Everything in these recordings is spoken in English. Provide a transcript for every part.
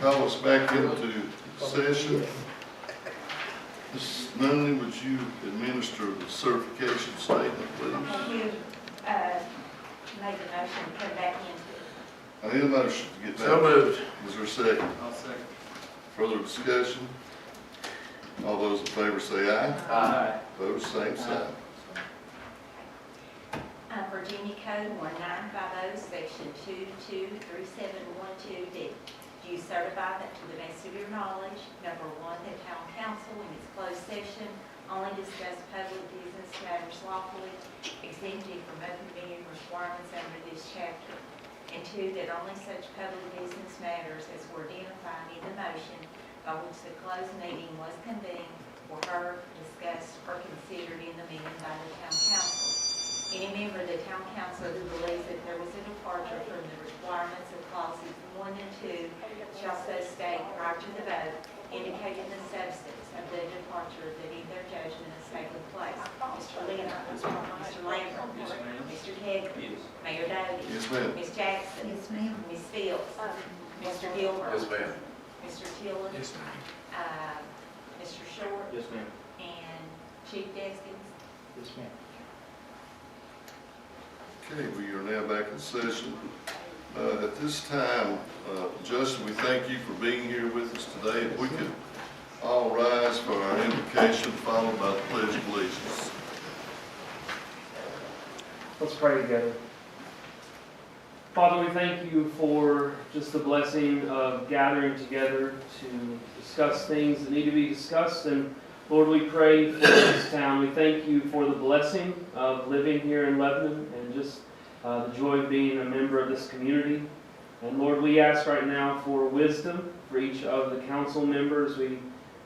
Call us back into session. Ms. Nunley, would you administer the certification statement, please? You made the motion to come back into it. I need a motion to get back. So moved. Is there a second? I'll second. Further discussion? All those in favor say aye. Aye. Opposed, same sign. Virginia Code 1950, Section 223712 D. Do you certify that to the best of your knowledge, number one, the town council in its closed session only discussed public business matters lawfully exempted from open meeting requirements under this chapter, and two, that only such public business matters as were identified in the motion by which the closed meeting was convened were heard, discussed, or considered in the meeting by the town council. Any member of the town council who believes that there was a departure from the requirements of clauses 1 and 2 shall so state prior to the vote, indicating the substance of the departure that in their judgment has taken place. Mr. Leonard. Mr. Lambert. Yes, ma'am. Mr. Hegg. Yes. Mayor Doty. Yes, ma'am. Ms. Jackson. Yes, ma'am. Ms. Fields. Mr. Gilbert. Yes, ma'am. Mr. Tillman. Yes, ma'am. Mr. Short. Yes, ma'am. And Chief Deskins. Yes, ma'am. Okay, we are now back in session. At this time, Justin, we thank you for being here with us today. If we could all rise for our invocation, followed by the Pledge of Allegiance. Let's pray together. Father, we thank you for just the blessing of gathering together to discuss things that need to be discussed. And Lord, we pray for this town. We thank you for the blessing of living here in Lebanon and just the joy of being a member of this community. And Lord, we ask right now for wisdom for each of the council members. We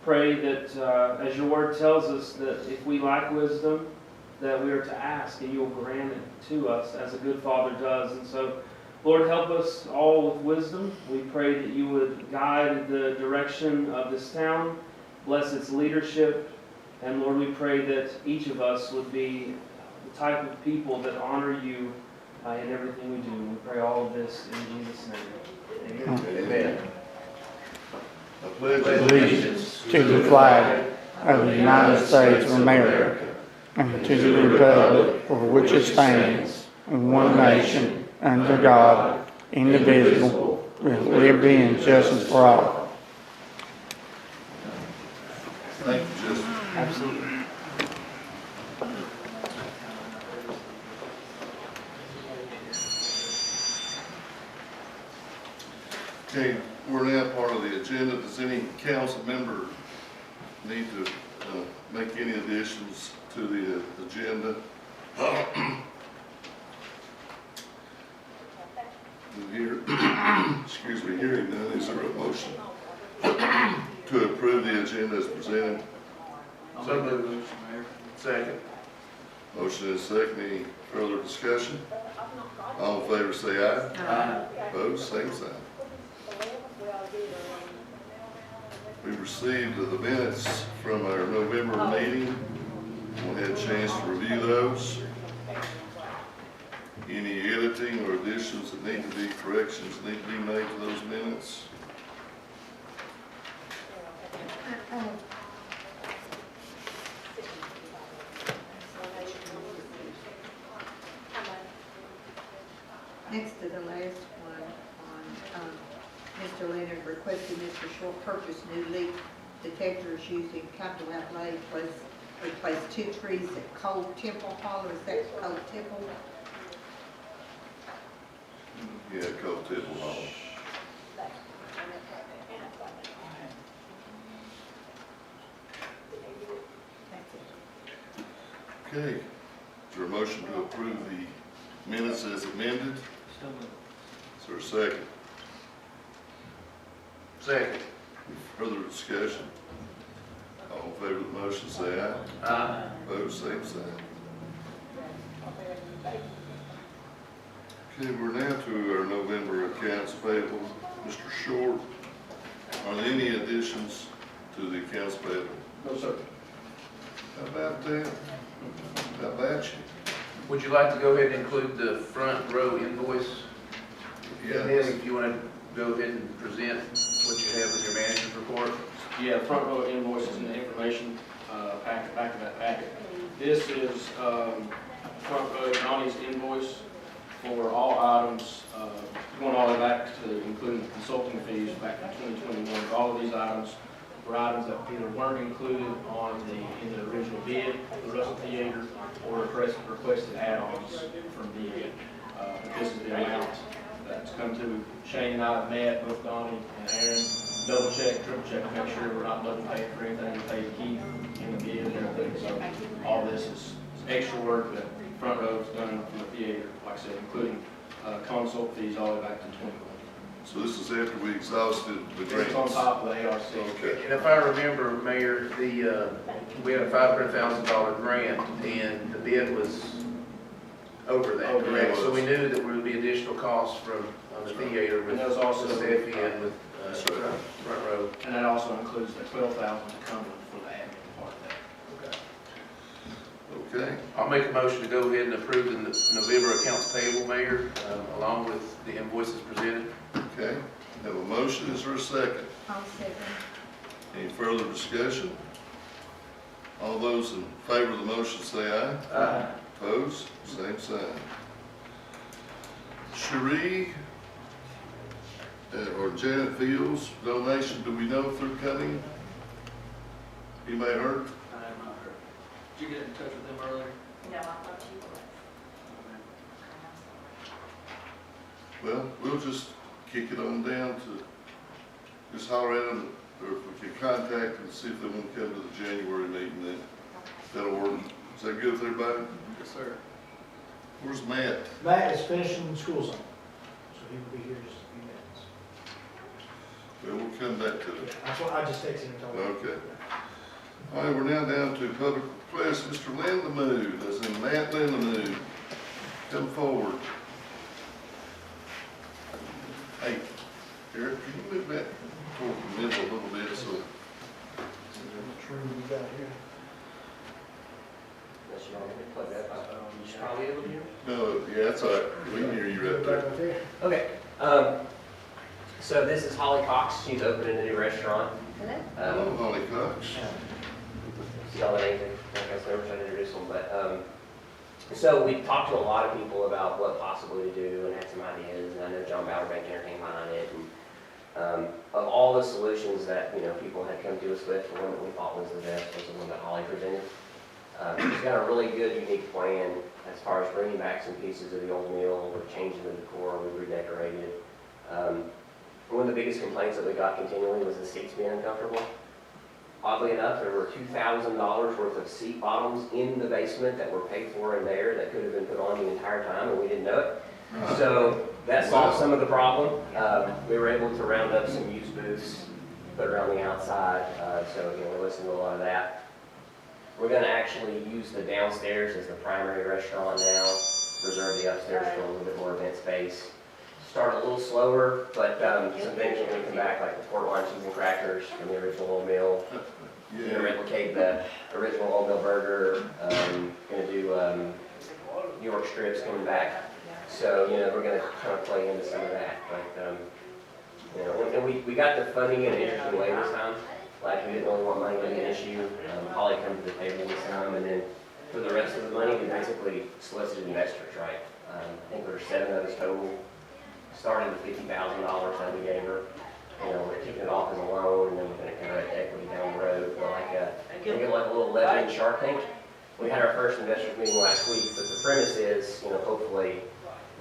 pray that, as your word tells us, that if we lack wisdom, that we are to ask and you'll grant it to us as a good father does. And so, Lord, help us all with wisdom. We pray that you would guide the direction of this town, bless its leadership, and Lord, we pray that each of us would be the type of people that honor you in everything we do. We pray all of this in Jesus' name. Amen. Amen. I pledge allegiance to the flag of the United States of America and to the republic for which it stands, one nation, under God, indivisible, with liberty and justice for all. Thank you, Justin. Absolutely. Okay, we're now part of the agenda. Does any council member need to make any additions to the agenda? Here, excuse me, hearing none, is there a motion to approve the agenda as presented? So moved. Second. Motion is second. Any further discussion? All in favor say aye. Aye. Opposed, same sign. We received the minutes from our November meeting. We had a chance to review those. Any editing or additions that need to be, corrections that need to be made to those minutes? Next to the last one, Mr. Leonard requested Mr. Short purchase new leak detectors using capital outlay, plus replace 2 trees at Cold Temple Hall. Is that Cold Temple? Yeah, Cold Temple Hall. That's it. Okay, is there a motion to approve the minutes as amended? So moved. Is there a second? Second. Any further discussion? All in favor of the motion say aye. Aye. Opposed, same sign. Okay, we're now to our November accounts payable. Mr. Short, are there any additions to the accounts payable? No, sir. How about that? How about you? Would you like to go ahead and include the front row invoice? Yeah. And then if you want to go ahead and present what you report. Yeah, the front row of invoices in the information packet, back of that packet. This is front row Donnie's invoice for all items, going all the way back to including the consulting fees back in 2021. All of these items were items that either weren't included in the original bid for the Russell Theater or requested add-ons from bid. But this is the amount that's come to Shane and I have met, both Donnie and Aaron, double check, triple check, to make sure we're not double paying for anything we paid Keith in the bid and everything. So all this is extra work that front row's done from the theater, like I said, including consult fees all the way back to 21. So this is after we exhausted the grants? It's on top of the ARC. Okay. And if I remember, Mayor, we had a $500,000 grant, and the bid was over that, Over, correct? it So was. we knew that there would be additional costs from the theater with And there was also Steffi and with That's right. front row. And that also includes the $12,000 to come for the admin part of that. Okay, I'll make a motion to go ahead and approve the November accounts payable, Mayor, along with the invoices presented. okay. Have a motion, is there a second? I'll second. Any further discussion? All those in favor of the motion say aye. Aye. Opposed? Same sign. Cherie, or Janet Fields donation, do we know if they're coming? You may heard? I have not heard. Did you get in touch with them earlier? No, I thought you would. Well, we'll just kick it on down to, just holler at them, or if we can contact them and see if they want to come to the January meeting then. That'll work. Is that good with everybody? Yes, sir. Where's Matt? Matt is finishing school zone, so he will be here just a few minutes. Well, we'll come back to it. That's what I just texted him and told him. Okay. All right, we're now down to public request. Mr. Lindamood, as in Matt Lindamood, come forward. Hey, Eric, can you move that toward the middle a little bit so? True, you got here. Unless you want me to plug that up. You should probably be able to hear me. No, yeah, that's all right. We can hear you right there. Right there. Okay. So this is Holly Cox. She's opening a new restaurant. Hello, Holly Cox. Selling anything. Like I said, we're trying to introduce them. But so we talked to a lot of people about what possibly to do and had some ideas. And I know John Bowerbank entertained behind it. And of all the solutions that people had come to us with, the one that we thought was the best was the one that Holly presented. She's got a really good, unique plan as far as bringing back some pieces of the old mill. We're changing the decor, we've redecorated. One of the biggest complaints that we got continually was the seats being uncomfortable. Oddly enough, there were $2,000 worth of seat bottoms in the basement that were paid for in there that could have been put on the entire time and we didn't know it. So that solved some of the problem. We were able to round up some used booths, put around the outside. So we're listening to a lot of that. We're going to actually use the downstairs as the primary restaurant now, reserve the upstairs for a little bit more event space. Start a little slower, but some things are going to come back, like the port wine cheese and crackers from the original old mill. Going to Yeah, replicate the original old mill burger. Going to do New York strips coming back. So, we're going to kind of play into some of that. But, and we got the funding in an interesting way this time. Like, we didn't really want money to be an issue. Holly come to the table this time, and then for the rest of the money, we basically solicited investors, right? I think there were 7 of us total. Started with $50,000 that we gave her. We're kicking it off as a loan, and then we're going to convert equity down the road. But think of like a little Lebanon Shark Tank. We had our first investors meeting last week, but the premise is, hopefully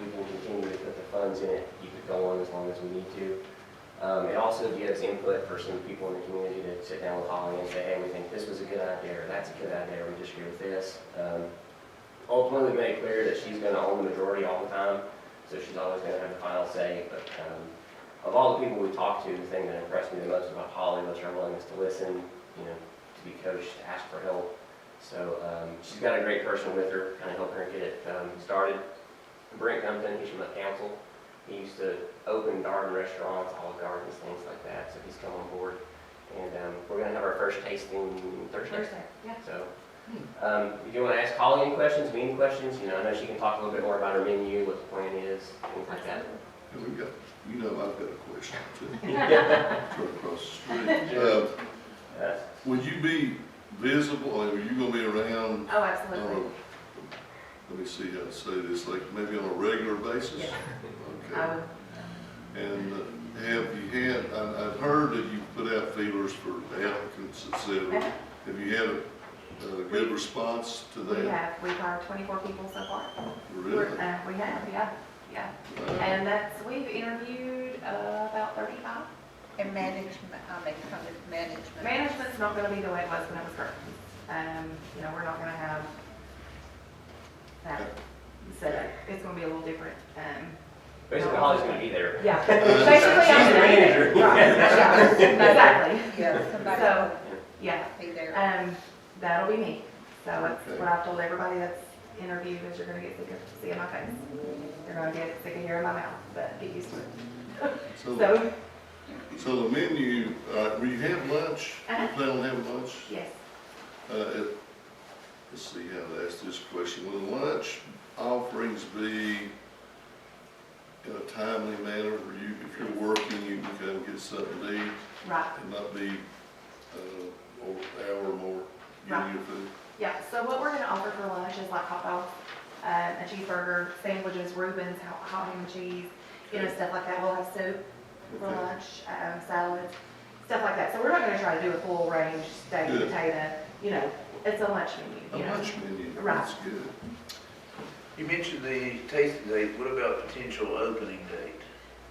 we can continue to put the funds in it, keep it going as long as we need to. It also gives input for some people in the community to sit down with Holly and say, hey, we think this was a good idea, or that's a good idea, or we disagree with this. Ultimately, we made it clear that she's going to own the majority all the time, so she's always going to have the final say. But of all the people we talked to, the thing that impressed me the most about Holly was her willingness to listen, to be coached, to ask for help. So she's got a great person with her, kind of helping her get it started. Brent Compton, he's from the council. He used to open garden restaurants, Olive Gardens, things like that, so he's come on board. And we're going to have our first tasting Thursday. Yeah. So if you want to ask Holly any questions, me any questions, I know she can talk a little bit more about her menu, what the plan is, things like that. here we go. You know, I've got a question too. Right across the street. Will you be visible, or are you gonna be around Oh, on absolutely. let me see how to say this, like maybe on a regular basis? Yes. Okay. I would, And have you had, I've heard that you put out feelers for applicants, et cetera. Okay. Have you had a good response to that? we've hired 24 people so far. Really? We have, yeah. And we've interviewed about 35. And management, kind of management. Management's not gonna be the way it was when it was curtains. We're not gonna have that set up. It's gonna be a little different. Basically, Holly's gonna be there. Yeah, basically, She's the manager. Right, yeah, exactly. Yeah, somebody So, will yeah, be there. that'll be me. So that's Okay. what I've told everybody that's interviewed, is you're gonna get sick of seeing my face. You're gonna get sick of hearing my mouth, but get used to it. So, So the menu, will you have lunch? You plan on having lunch? yes, Let's see how to ask this question. Will the lunch offerings be in a timely manner where you, if you're working, you can come get something to eat right. and not be, over an hour or more Right. getting your food? Yeah, so what we're gonna offer for lunch is like hot dogs, a cheeseburger, sandwiches, Reubens, hot ham and cheese, stuff like that. We'll have soup for Okay. lunch, salads, stuff like that. So we're not gonna try to do a full range steak, Good. potato, it's a lunch menu, A lunch menu, Right. that's good. You mentioned the tasting date, what about potential opening date?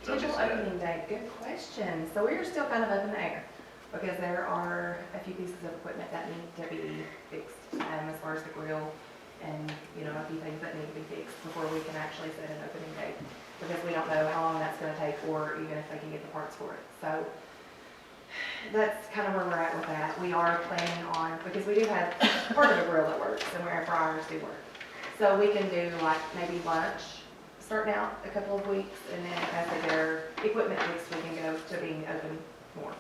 Did I Potential miss that? opening date, good question. So we're still kind of up in the air because there are a few pieces of equipment that need to be fixed, as far as the grill and, a few things that need to be fixed before we can actually set an opening date. Because we don't know how long that's gonna take or even if they can get the parts for it. So that's kind of where we're at with that. We are planning on, because we do have part of the grill that works and our air fryers do work. So we can do like maybe lunch, starting out a couple of weeks, and then as they get our equipment fixed, we can go to being open more.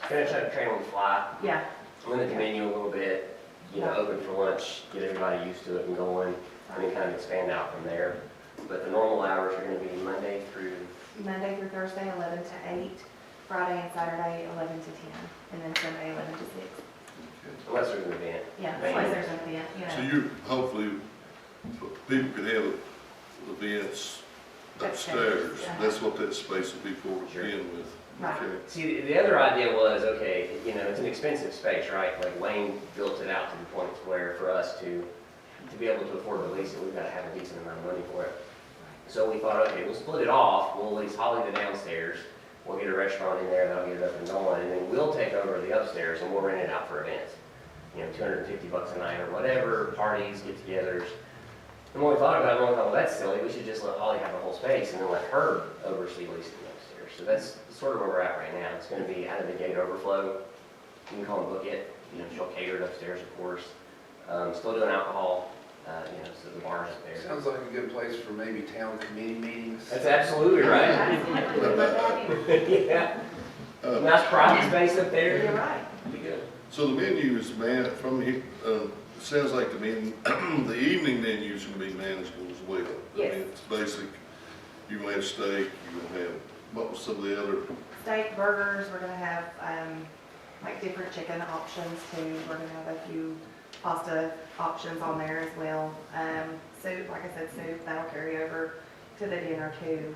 Gonna try to train on the fly, Yeah, limit the menu a little bit, open for lunch, get everybody used to it and going, and then kind of expand out from there. But the normal hours are gonna be Monday through, Monday through Thursday, 11 to 8, Friday and Saturday, 11 to 10, and then Sunday, 11 to 6. Okay. unless there's an event. Yeah, unless there's an event, So you're, hopefully, people can have events upstairs. Yeah. That's what that space will be for to Sure. begin with. Right. Okay. See, the other idea was, okay, it's an expensive space, right? Like Wayne built it out to the point where for us to be able to afford to lease it, we've got to have a decent amount of money for it. So we thought, okay, we'll split it off, we'll lease Holly the downstairs, we'll get a restaurant in there, that'll get it up and going, and then we'll take over the upstairs and we'll rent it out for events. $250 a night or whatever, parties, get-togethers. And when we thought about it, we thought, well, that's silly, we should just let Holly have the whole space and then let her oversee leasing the upstairs. So that's sort of where we're at right now. It's gonna be out of the gate overflow. You can call and book it, she'll cater it upstairs, of course. Still doing alcohol, so the bar's up there. Sounds like a good place for maybe town committee meetings. That's absolutely right. Absolutely, let that in. Yeah, Uh, nice private space up there. You're right. Be good. So the menu is from here, it sounds like the menu, the evening menu is gonna be manageable as well. Yes. I mean, it's basic, you're gonna have steak, you're gonna have, what was some of the other, Steak, burgers, we're gonna have, like different chicken options too. We're gonna have a few pasta options on there as well. Soup, like I said, soup, that'll carry over to the dinner too.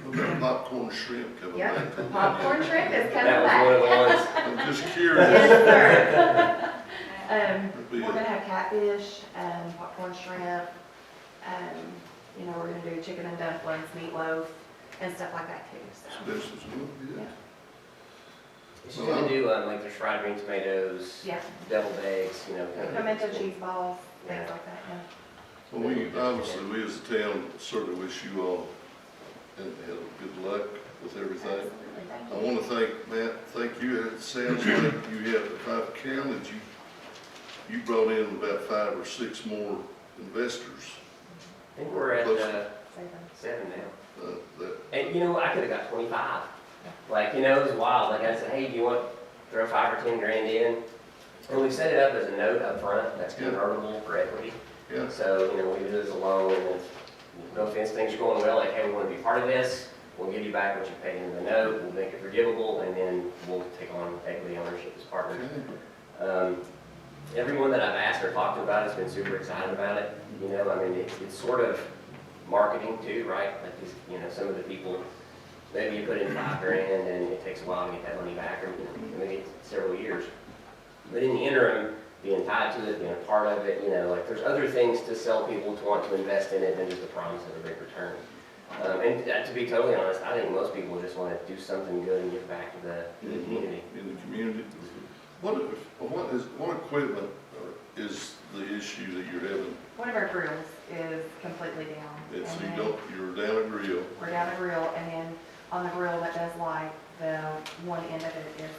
what about popcorn shrimp coming Yeah, back? popcorn shrimp is coming That was back. one of the ones. I'm just curious. Yes, sir. That'd be We're a- gonna have catfish, popcorn shrimp, we're gonna do chicken and dumplings, meatloaf, and stuff like that too, so. Specials, well, good. Yeah. She's gonna do, like there's fried green tomatoes, Yeah, deviled eggs, kind of. pimento cheese balls, things like that, yeah. Well, we as a town certainly wish you all good luck with everything. Absolutely, I thank you. want to thank Matt, thank you. It sounds like you have, if I've counted, you brought in about 5 or 6 more investors. I think we're at, Save them. 7 now. That, And I could have got 25. Like, it was wild. Like I said, hey, do you want to throw 5 or 10 grand in? And we set it up as a note up front that's convertible for equity. yeah, So, we do it as a loan and no offense, things are going well, like, hey, we want to be part of this, we'll give you back what you paid in the note, we'll make it forgivable, and then we'll take on equity ownership as partners. Everyone that I've asked or talked to about it has been super excited about it. You know, I mean, it's sort of marketing too, right? Like, you know, some of the people, maybe you put in $5,000 and it takes a while to get that money back, or maybe it's several years. But in the interim, being tied to it, being a part of it, you know, like there's other things to sell people to want to invest in it than just the promise of a big return. And to be totally honest, I think most people just want to do something good and give back to the community. In the community. What equipment is the issue that you're having? One of our grills is completely down. It's, and you then don't, you're down a grill. We're down a grill, and then on the grill that does light, the one end of it is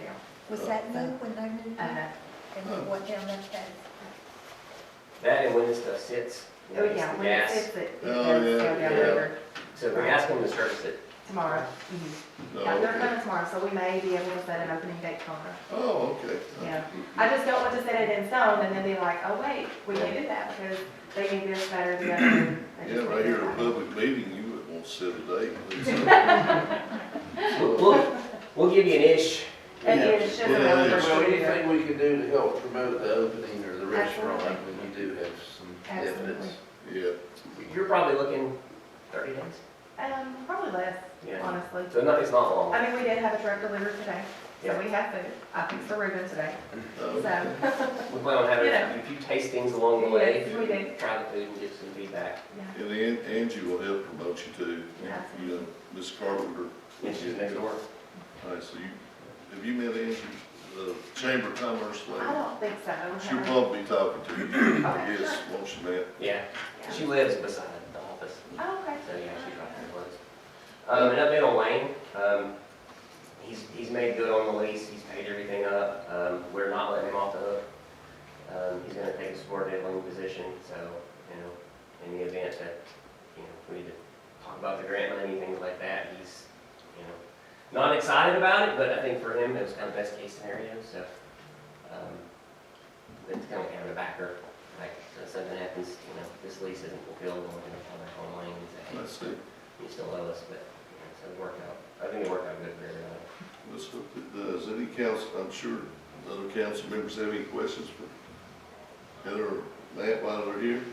down. Was that new when they moved in? And what down that status? That and when this stuff sits, you know, Oh, it's yeah, the when it gas. sits, it Oh, does yeah, go down yeah. later. So we ask them to service it. Tomorrow. No, Yeah, they're okay. coming tomorrow, so we may be able to set an opening date tomorrow. Oh, okay. Yeah. I just don't want to set it in stone and then be like, oh, wait, we can't do that because they need this, that, or the other. They Yeah, just right need here it. at a public meeting, you wouldn't want to set a date. We'll give you an ish. And it's just Yeah, around yeah. the Well, studio. anything we can do to help promote the opening or the restaurant, when we do have some Absolutely. evidence. Yeah. You're probably looking 30 days. Probably less, Yeah. honestly. So it's not long. I mean, we did have a truck delivered today, so Yeah. we have food. I fixed the Reuben today, Oh, so, We plan on having Yeah. a few tastings along the way. yes, we did. Try the food and get some feedback. Yeah. And Angie will help promote you too. You know, Miss Carpenter. And she's next door. All right, so have you met Angie, the Chamber of Commerce I lady? don't think so. She'll probably be talking to you. Okay, Yes, sure. won't she, Matt? Yeah. Yeah. She lives beside the office. Oh, okay. So yeah, she's right there close. An update on Wayne. He's made good on the lease. He's paid everything up. We're not letting him off the hook. He's gonna take a subordinate lien position, so, you know, in the event that, you know, we need to talk about the grant money, things like that, he's, you know, not excited about it, but I think for him, it was kind of best case scenario, so, it's kind of a backer. Like, if something happens, you know, this lease isn't fulfilled, and we're gonna come back on Wayne and say, hey, Let's see. you still owe us, but, you know, so it worked out. I think it worked out good for everybody. Let's hope it does. Any council, I'm sure other council members have any questions for Heather or Matt while they're here?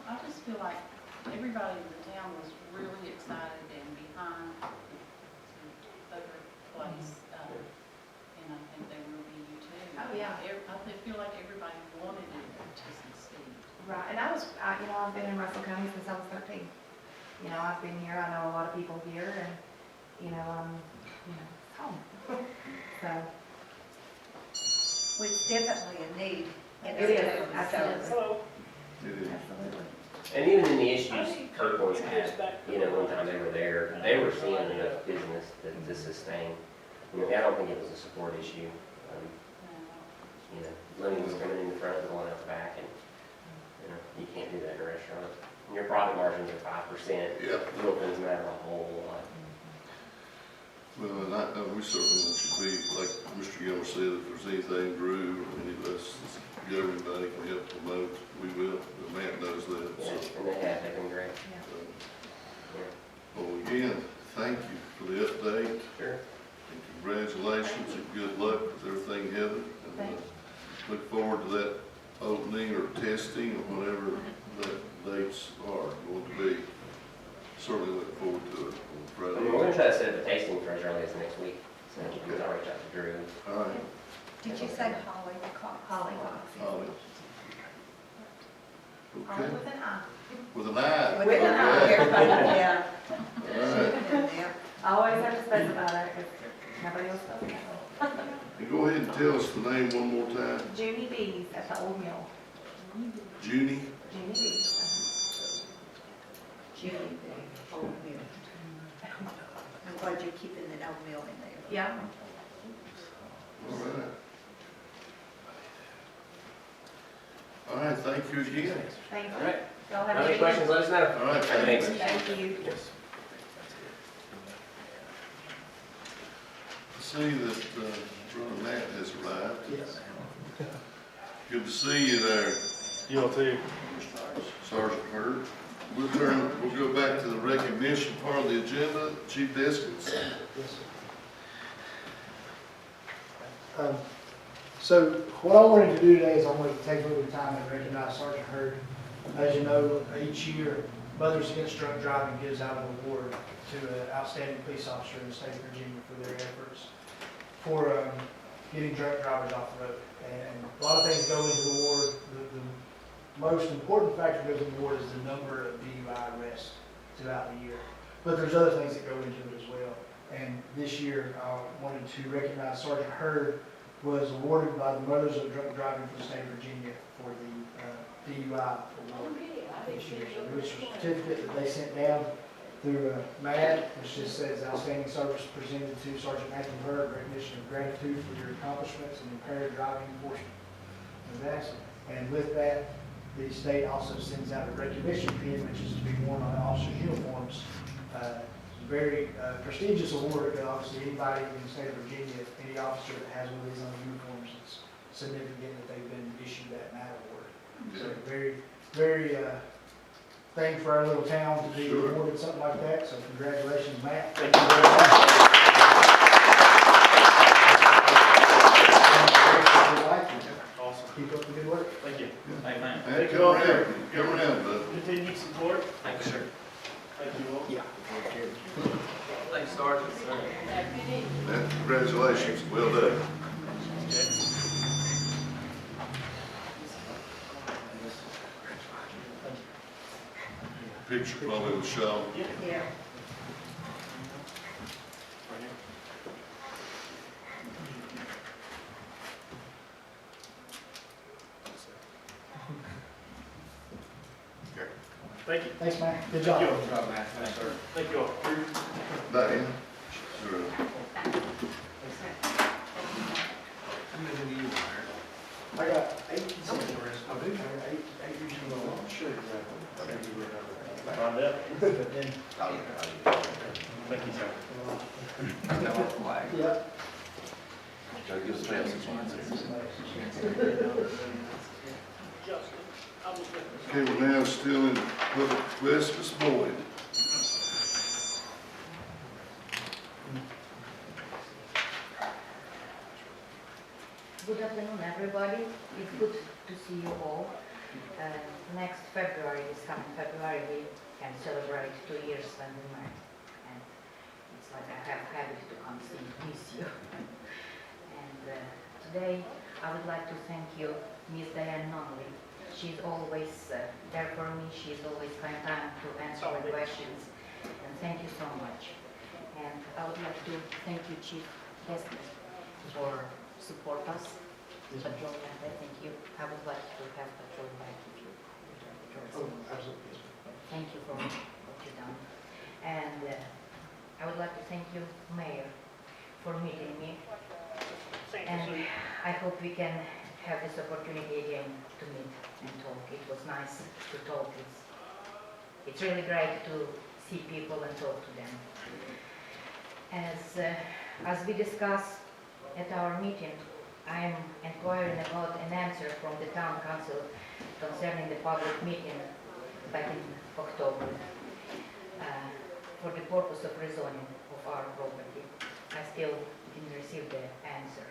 I just feel like everybody in the town was really excited and behind the other place, and I think they will be you too. Oh, yeah. I feel like everybody wanted it to succeed. Right, and you know, I've been in Russell County since I was 13. You know, I've been here, I know a lot of people here, and, you know, it's home. So, Well, it's definitely a need. in it is, our town, so- absolutely, It is. absolutely. And even in the issues Kirk once had, you know, one time they were there, they were seeing enough business to sustain. I mean, I don't think it was a support issue. You know, money was coming in the front and going out the back, and, you know, you can't do that in a restaurant. And your profit margins are 5%. Yeah. Little things matter a whole lot. Well, and we certainly want you to be, like Mr. Gilmer said, if there's anything, Drew, or any of us, everybody can help promote, we will. Matt knows that, Yeah, so. and they have, they've been great. Yeah, Well, again, thank you for the update, sure. and congratulations, and good luck with everything, Heather. And, Thank you. look forward to that opening or testing or whatever the dates are going to be. Certainly look forward to it on I mean, we're Friday. gonna try to set up a tasting for as early as next week, so I'll reach out to Drew. All right. Did you say Holly Cox? Holly Cox, yes. Holly. Holly Okay, with an I. with an eye. With an eye. Okay. Yeah. All right. Yeah. I always have to specify that because nobody else does that. And go ahead and tell us the name one more time. Junie Bees at the Old Mill. Junie? Junie Bees. Julie, the old mill. I'm glad you're keeping that old mill in there. Yeah. All right. All right, thank you again. Thank you. All right. Y'all have a Any good questions, let us know. All right, Thanks. Thank you. Yes. I see that Brother Matt has arrived. Yes. Good to see you there, You all too. Sergeant Hurd. We'll go back to the recognition part of the agenda. Chief Deskins. Yes, sir. So what I wanted to do today is I wanted to take a little time and recognize Sergeant Hurd. As you know, each year, Mothers Against Drunk Driving gives out an award to an outstanding police officer in the state of Virginia for their efforts for getting drunk drivers off the road. And a lot of things go into the award. The most important factor that goes in the award is the number of DUI arrests throughout the year. But there's other things that go into it as well. And this year, I wanted to recognize Sergeant Hurd was awarded by the Mothers of Drunk Driving for the state of Virginia for the DUI award this year. So it was a certificate that they sent down through MAD, which just says outstanding service presented to Sergeant Matthew Hurd, recognition of gratitude for your accomplishments and impaired driving enforcement. And with that, the state also sends out a recognition pin, which is to be worn on officers' uniforms. It's a very prestigious award, because obviously anybody in the state of Virginia, any officer that has one of these on the uniforms, it's significant that they've been issued that MAD award. So very, very thing for our little town to be awarded something like that. So congratulations, Matt. Thank you very much. Awesome. Keep up the good work. Thank you. Amen. And come around, bud. Continued support. Thank you, sir. Thank you all. Yeah. Thanks, Sergeant. And congratulations, well done. Picture probably was shown. Yeah. Thank you. Thanks, Matt. Good job. Good job, Matt. Thanks, sir. Thank you all. Diane? Sure. I got 8 consent orders. I do. I got 8 usually go on. Sure. Find out. But then, Thank you, sir. yeah. Okay, we're now still in public request, Ms. Boyd. Good afternoon, everybody. It's good to see you all. Next February, this coming February, we can celebrate 2 years when we met. And it's like I have habit to come see miss you. And today, I would like to thank you, Miss Diane Nunley. She's always there for me. She's always kind time to answer my questions. And thank you so much. And I would like to thank you, Chief Desmond, for support us. Patrol, I think you, I would like to have patrol back if you return patrol. Oh, absolutely. Thank you for what you've done. And I would like to thank you, Mayor, for meeting me. And I hope we can have this opportunity again to meet and talk. It was nice to talk. It's really great to see people and talk to them. As we discussed at our meeting, I am inquiring about an answer from the town council concerning the public meeting back in October for the purpose of rezoning of our property. I still didn't receive the answer.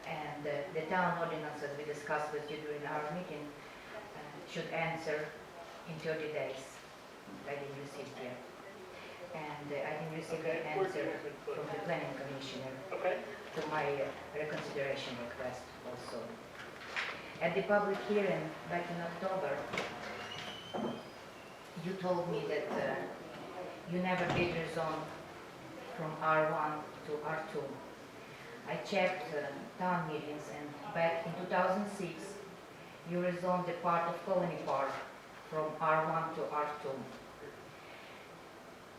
And the town ordinance, as we discussed with you during our meeting, should answer in 30 days. I didn't receive it yet. And I didn't receive an answer from the planning commissioner to my reconsideration request also. At the public hearing back in October, you told me that you never did rezone from R1 to R2. I checked town meetings, and back in 2006, you rezoned the part of Colony Park from R1 to R2.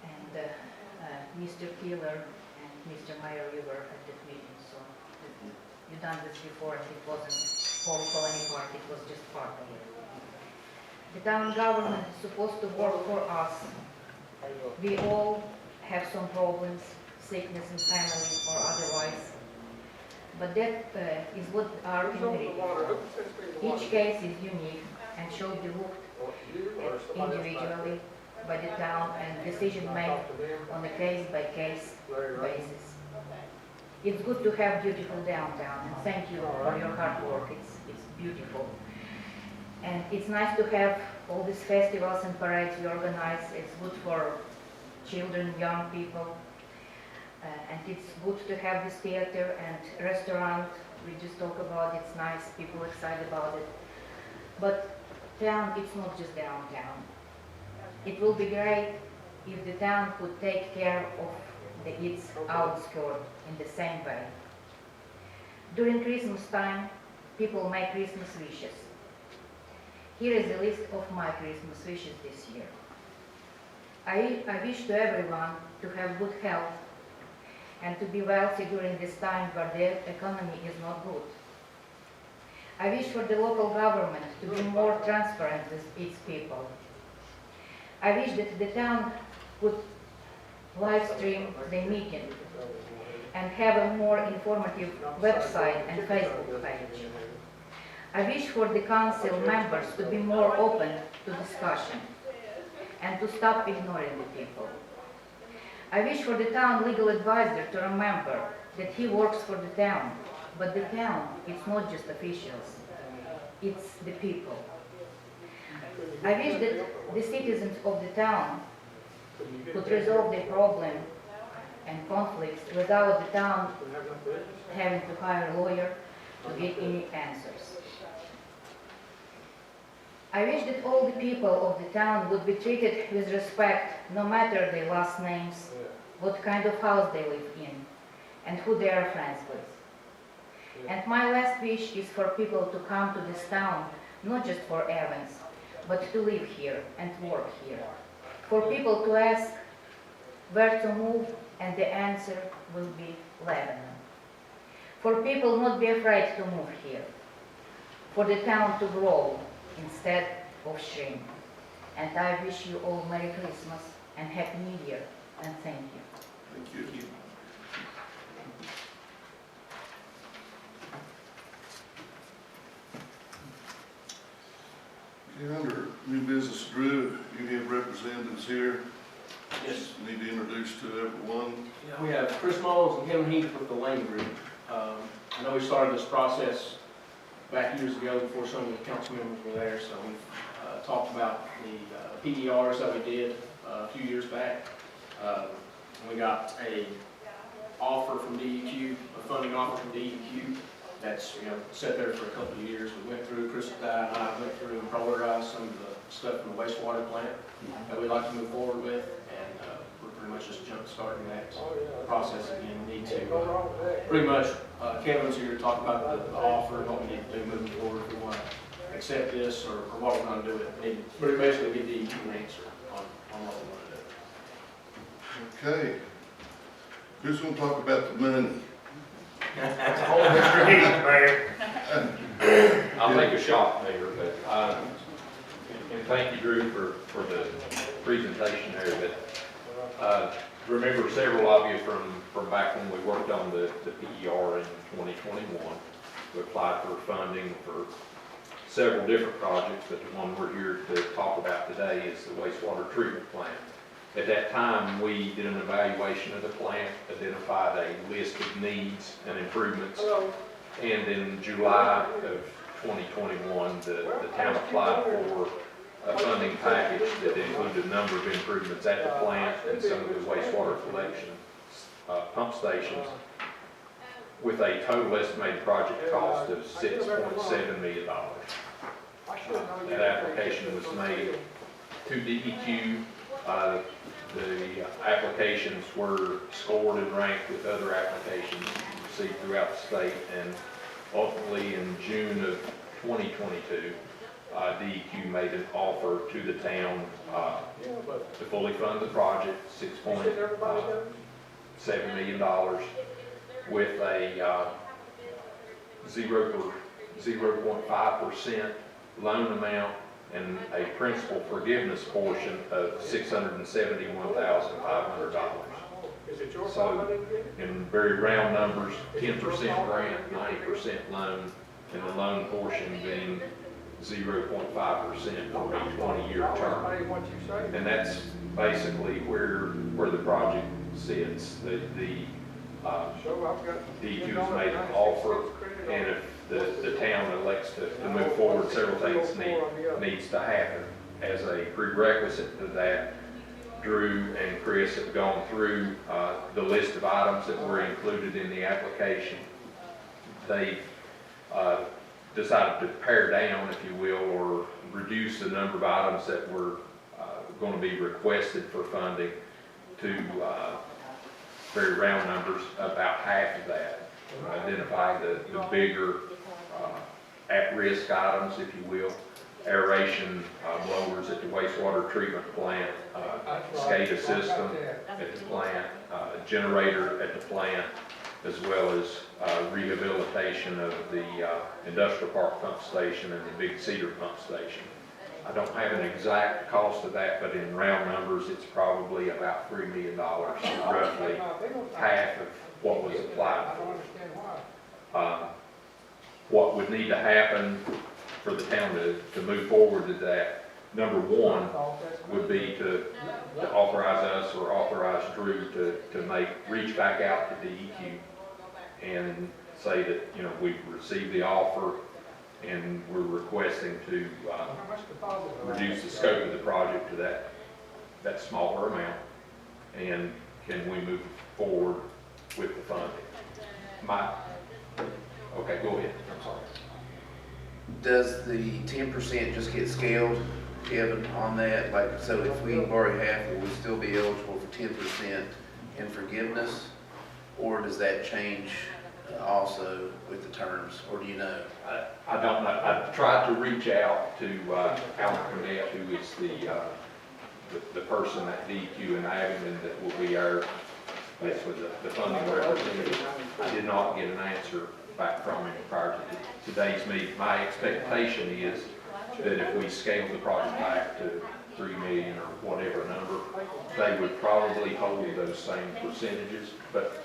And Mr. Keeler and Mr. Meyer, you were at that meeting, so you've done this before, and it wasn't whole Colony Park, it was just part of it. The town government is supposed to work for us. We all have some problems, sickness in family or otherwise, but that is what our community is. Each case is unique and should be looked individually by the town and decision made on a case-by-case basis. It's good to have beautiful downtown, and thank you for your hard work. It's beautiful. And it's nice to have all these festivals and parades you organize. It's good for children, young people. And it's good to have this theater and restaurant. We just talk about it's nice, people excited about it. But town, it's not just downtown. It will be great if the town could take care of its outskirts in the same way. During Christmas time, people make Christmas wishes. Here is a list of my Christmas wishes this year. I wish to everyone to have good health and to be wealthy during this time where the economy is not good. I wish for the local government to be more transparent with its people. I wish that the town could live stream the meeting and have a more informative website and Facebook page. I wish for the council members to be more open to discussion and to stop ignoring the people. I wish for the town legal advisor to remember that he works for the town, but the town, it's not just officials, it's the people. I wish that the citizens of the town could resolve their problem and conflicts without the town having to hire a lawyer to get any answers. I wish that all the people of the town would be treated with respect, no matter their last names, what kind of house they live in, and who they are friends with. And my last wish is for people to come to this town, not just for events, but to live here and work here. For people to ask where to move, and the answer will be Lebanon. For people not be afraid to move here. For the town to grow instead of shrink. And I wish you all Merry Christmas and Happy New Year, and thank you. Thank you. Okay, under new business, Drew, you have representatives here. Yes. Need to introduce to everyone. Yeah, we have Chris Moles and Kevin Heath with the Lane Group. I know we started this process back years ago before some of the council members were there, so we've talked about the PERs that we did a few years back. We got a offer from DEQ, a funding offer from DEQ that's sat there for a couple of years. We went through, Chris and I went through and prioritized some of the stuff from the wastewater plant that we'd like to move forward with, and we're pretty much just jump starting that process again. We need to pretty much, Kevin's here to talk about the offer and what we need to do moving forward if we want to accept this or what we're going to do. We need to basically get DEQ an answer on what we want to do. Okay. Who's going to talk about the money? That's a whole different Mayor. I'll take a shot, Mayor, but, and thank you, Drew, for the presentation there, but, remember several of you from back when we worked on the PER in 2021. We applied for funding for several different projects, but the one we're here to talk about today is the wastewater treatment plant. At that time, we did an evaluation of the plant, identified a list of needs and improvements, and in July of 2021, the town applied for a funding package that included a number of improvements at the plant and some of the wastewater collection pump stations, with a total estimated project cost of $6.7 million. That application was made to DEQ. The applications were scored and ranked with other applications received throughout the state, and ultimately in June of 2022, DEQ made an offer to the town to fully fund the project, $6.7 million, with a 0.5% loan amount and a principal forgiveness portion of $671,500. So, in very round numbers, 10% grant, 90% loan, and the loan portion being 0.5% for a 20-year term. And that's basically where the project sits. The DEQ has made an offer, and if the town elects to move forward, several things needs to happen. As a prerequisite to that, Drew and Chris have gone through the list of items that were included in the application. They decided to pare down, if you will, or reduce the number of items that were going to be requested for funding to very round numbers, about half of that. Identify the bigger at-risk items, if you will. Aeration blowers at the wastewater treatment plant, SCADA system at the plant, generator at the plant, as well as rehabilitation of the industrial park pump station and the Big Cedar pump station. I don't have an exact cost of that, but in round numbers, it's probably about $3 million, roughly half of what was applied for. What would need to happen for the town to move forward to that, number one, would be to authorize us or authorize Drew to reach back out to DEQ and say that, you know, we've received the offer and we're requesting to reduce the scope of the project to that smaller amount, and can we move forward with the funding? Okay, go ahead, I'm sorry. Does the 10% just get scaled, Kevin, on that? Like, so if we borrow half, will we still be eligible for 10% in forgiveness? Or does that change also with the terms, or do you know? I don't know. I tried to reach out to Alan Cornett, who is the person at DEQ in Abingdon that will be our, basically the funding representative. I did not get an answer back from him prior to today's meeting. My expectation is that if we scale the project back to 3 million or whatever number, they would probably hold those same percentages, but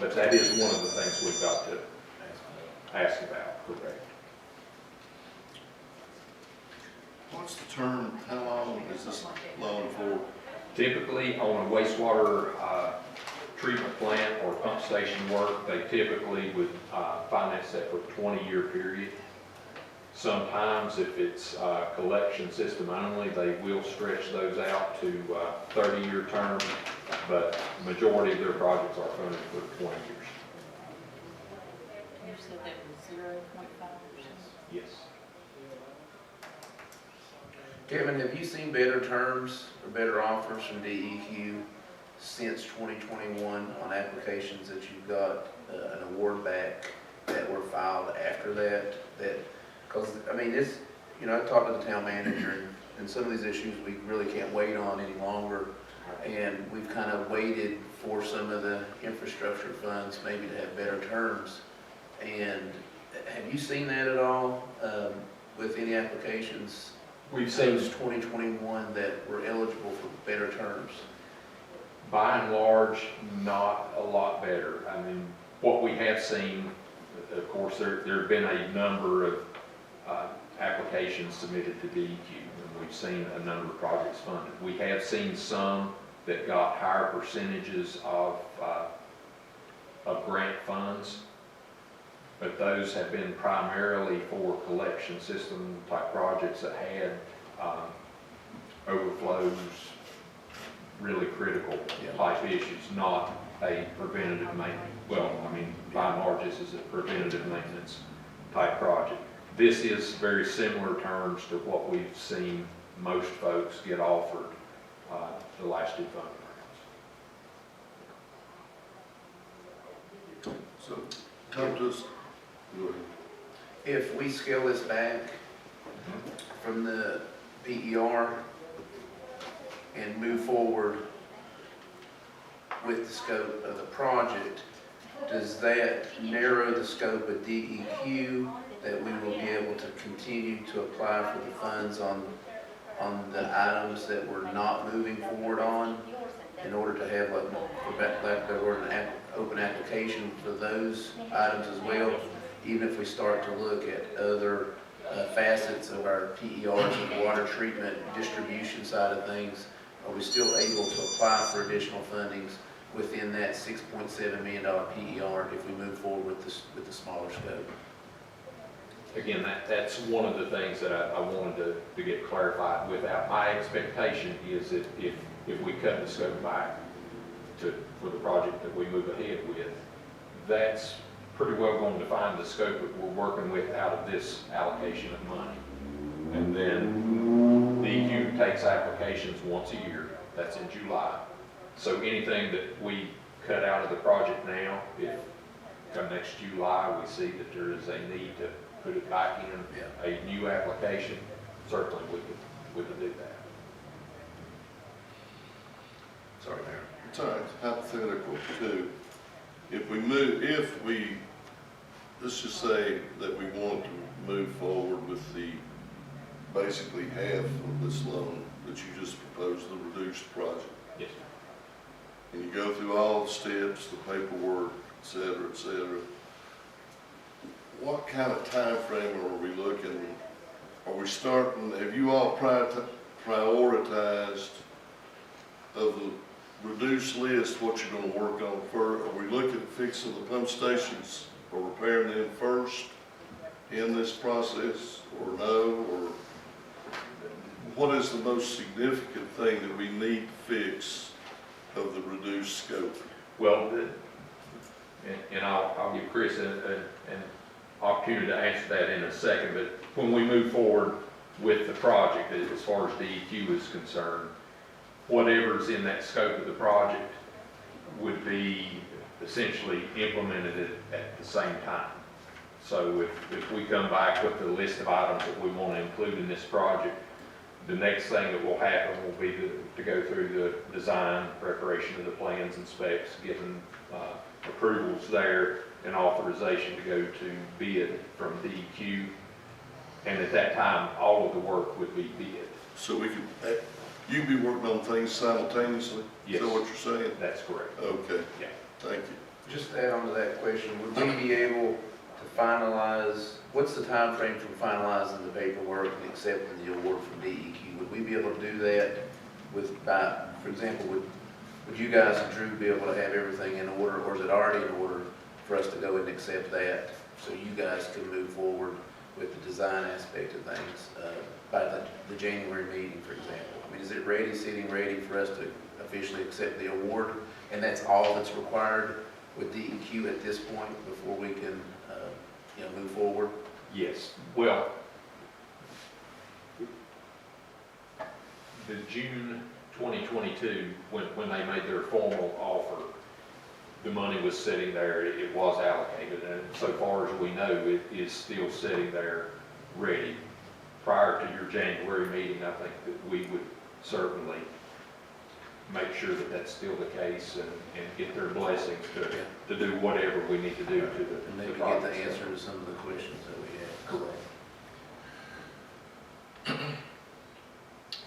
that is one of the things we've got to ask about, correct? What's the term, how long is this loan for? Typically, on a wastewater treatment plant or pump station work, they typically would finance that for a 20-year period. Sometimes, if it's collection system only, they will stretch those out to 30-year terms, but the majority of their projects are funded for 20 years. You said that was 0.5%? Yes. Kevin, have you seen better terms or better offers from DEQ since 2021 on applications that you've got an award back that were filed after that? Because, I mean, this, you know, I talked to the town manager, and some of these issues we really can't wait on any longer. And we've kind of waited for some of the infrastructure funds maybe to have better terms. And have you seen that at all with any applications? We've seen since 2021 that were eligible for better terms. By and large, not a lot better. I mean, what we have seen, of course, there have been a number of applications submitted to DEQ, and we've seen a number of projects funded. We have seen some that got higher percentages of grant funds, but those have been primarily for collection system type projects that had overflows, really critical type issues, not a preventative maintenance. Well, I mean, by and large, this is a preventative maintenance type project. This is very similar terms to what we've seen most folks get offered the last two funding rounds. So, come to us. Go ahead. If we scale this back from the PER and move forward with the scope of the project, does that narrow the scope of DEQ that we will be able to continue to apply for the funds on the items that we're not moving forward on, in order to have, an open application for those items as well, even if we start to look at other facets of our PERs and water treatment distribution side of things, are we still able to apply for additional fundings within that $6.7 million PER if we move forward with the smaller scope? Again, that's one of the things that I wanted to get clarified without. My expectation is that if we cut the scope back for the project that we move ahead with, that's pretty well going to define the scope that we're working with out of this allocation of money. And then DEQ takes applications once a year, that's in July. So anything that we cut out of the project now, if come next July, we see that there is a need to put it back in a new application, certainly we could do that. Sorry, Mayor. It's all right, hypothetical too. Let's just say that we want to move forward with basically half of this loan that you just proposed, the reduced project. Yes. And you go through all the steps, the paperwork, et cetera, et cetera. What kind of time frame are we looking? Are we starting, have you all prioritized of the reduced list what you're gonna work on first? Are we looking at fixing the pump stations or repairing them first in this process, or no? Or what is the most significant thing that we need to fix of the reduced scope? Well, and I'll give Chris an opportunity to answer that in a second, but when we move forward with the project, as far as DEQ is concerned, whatever's in that scope of the project would be essentially implemented at the same time. So if we come back with the list of items that we want to include in this project, the next thing that will happen will be to go through the design, preparation of the plans and specs, getting approvals there, and authorization to go to bid from DEQ. And at that time, all of the work would be bid. So we could, you'd be working on things simultaneously? Yes. Is that what you're saying? That's correct. Okay. Yeah. Thank you. Just to add on to that question, would we be able to finalize, what's the time frame from finalizing the paperwork and accepting the award from DEQ? Would we be able to do that for example, would you guys and Drew be able to have everything in order, or is it already in order for us to go and accept that, so you guys can move forward with the design aspect of things by the January meeting, for example? I mean, is it sitting ready for us to officially accept the award, and that's all that's required with DEQ at this point before we can, move forward? Yes. Well, the June 2022, when they made their formal offer, the money was sitting there, it was allocated, and so far as we know, it is still sitting there ready. Prior to your January meeting, I think that we would certainly make sure that that's still the case and get their blessings to do whatever we need to do to And maybe the get the project. answer to some of the questions that we had. Correct.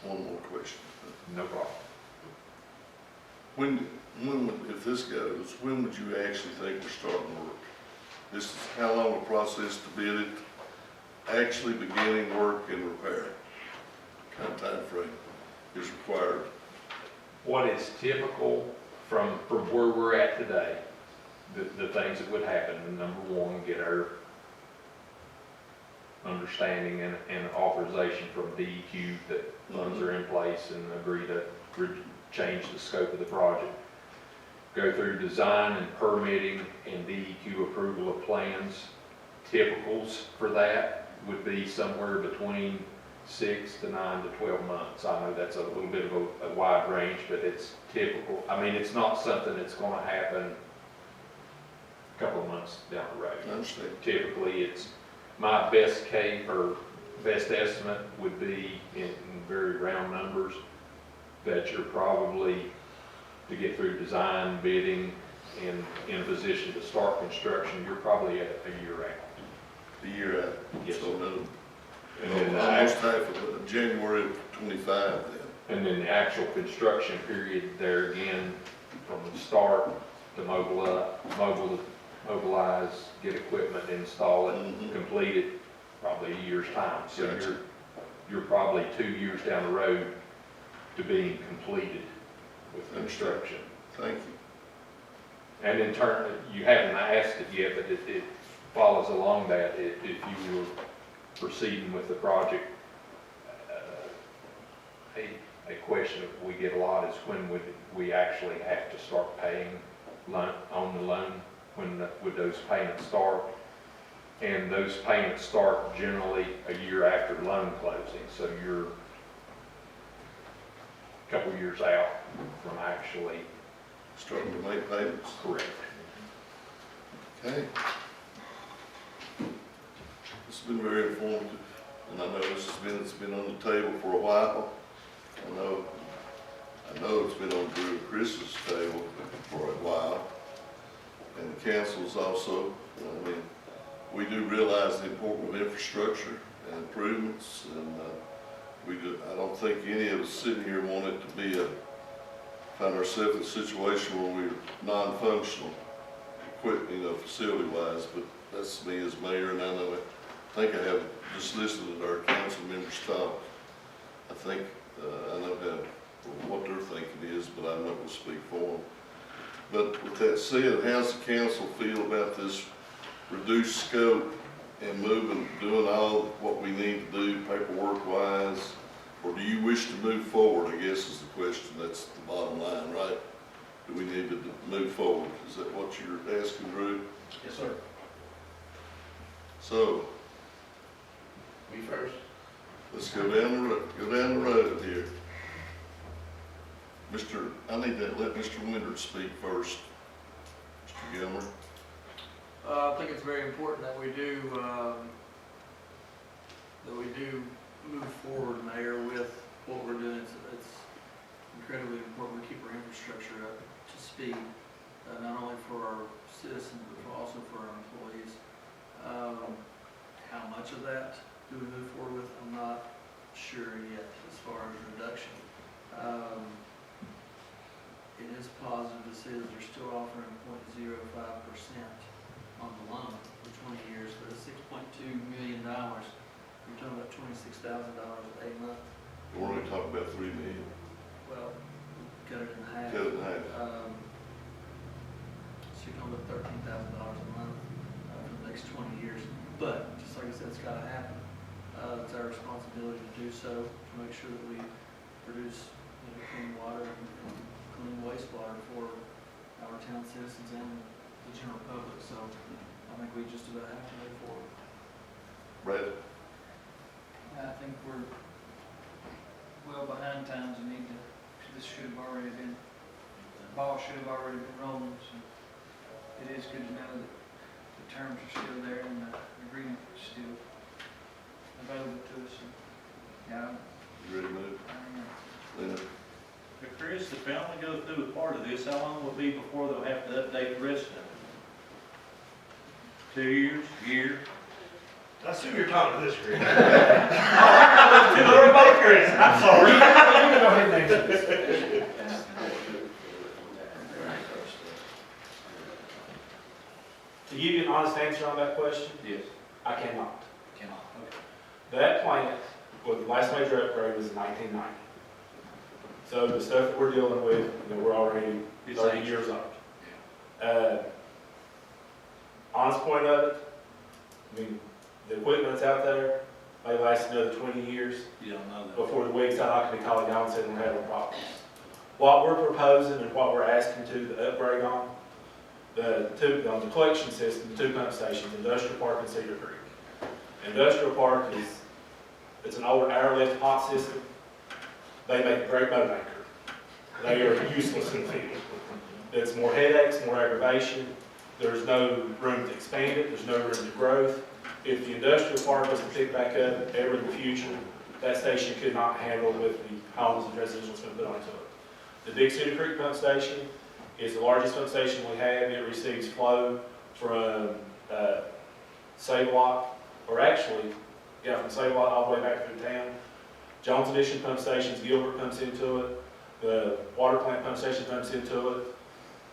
One more question. No problem. If this goes, when would you actually think we're starting work? This is how long a process to bid it, actually beginning work and repair? What kind of time frame is required? What is typical from where we're at today, the things that would happen, number one, get our understanding and authorization from DEQ that funds are in place and agree to change the scope of the project. Go through design and permitting and DEQ approval of plans. Typicals for that would be somewhere between 6 to 9 to 12 months. I know that's a little bit of a wide range, but it's typical. I mean, it's not something that's going to happen a couple of months down the road. I understand. Typically, it's my best case or best estimate would be in very round numbers that you're probably to get through design, bidding, and in a position to start construction, you're probably at a year out. A year out? Yes, So sir. no, And then the almost actual, half of January of 25 then. and then the actual construction period there again, from the start to mobilize, get equipment, install it, Mhm. complete it, probably a year's time. So Gotcha. you're probably 2 years down the road to being completed with construction. Thank you. And in turn, you haven't asked it yet, but it follows along that. If you were proceeding with the project, a question that we get a lot is when would we actually have to start paying on the loan? When would those payments start? And those payments start generally a year after loan closing, so you're a couple years out from actually. Starting to make payments. Correct. Okay. It's been very informative, and I know it's been on the table for a while. I know it's been on Drew and Chris's table for a while, and the council's also. I mean, we do realize the importance of infrastructure and improvements, and I don't think any of us sitting here want it to be find ourselves in a situation where we're non-functional, facility-wise, but that's me as mayor, and I think I have just listened to our council members talk. I know what their thinking is, but I'm not going to speak for them. But with that said, how's the council feel about this reduced scope and doing all what we need to do paperwork-wise? Or do you wish to move forward, I guess is the question. That's the bottom line, right? Do we need to move forward? Is that what you're asking, Drew? Yes, sir. So, Me first. let's go down the road here. I need to let Mr. Windard speak first. Mr. Gilmer. I think it's very important that we do move forward, Mayor, with what we're doing. It's incredibly important we keep our infrastructure up to speed, not only for our citizens, but also for our employees. How much of that do we move forward with? I'm not sure yet as far as reduction. It is positive to see that they're still offering 0.05% on the loan for 20 years, but it's $6.2 million. You're talking about $26,000 a month. We're only talking about $3 million. Well, cut it in half. Cut it in half. So you're talking about $13,000 a month for the next 20 years. But, just like I said, it's got to happen. It's our responsibility to do so, to make sure that we produce clean water and clean wastewater for our town citizens and the general public. So I think we just about have to move forward. Brad? I think we're well behind times. This should have already been, the ball should have already been rolling. So it is good to know that the terms are still there and the agreement is still available to us. And, yeah, You ready to move? I don't know. Linda? But Chris, if they only go through a part of this, how long will it be before they'll have to update the rest of it? 2 years, year? I assume you're talking to this, Chris. We're both Chris, I'm sorry. You can go ahead and answer this. To give you an honest answer on that question, Yes. I cannot. Cannot, okay. That plant, well, the last major upgrade was in 1990. So the stuff that we're dealing with, we're already It's 30 ancient. years old. Honest point of it, I mean, the equipment that's out there may last another 20 years You don't know that. before the weeks out, I can be calling y'all and saying we're having problems. What we're proposing and what we're asking to the upgrade on the collection system, the 2 pump stations, Industrial Park and Cedar Creek. Industrial Park it's an older air lift hot system. They make a great boat anchor. They are useless in the field. It's more headaches, more aggravation. There's no room to expand it. There's no room to growth. If the industrial park was to pick back up ever in the future, that station could not handle with the homes and residential that's been put onto it. The Big Cedar Creek pump station is the largest pump station we have. It receives flow from Save-A-Lot, or actually, from Save-A-Lot all the way back through town. Jones Edition pump stations, Gilbert pumps into it. The water plant pump station pumps into it.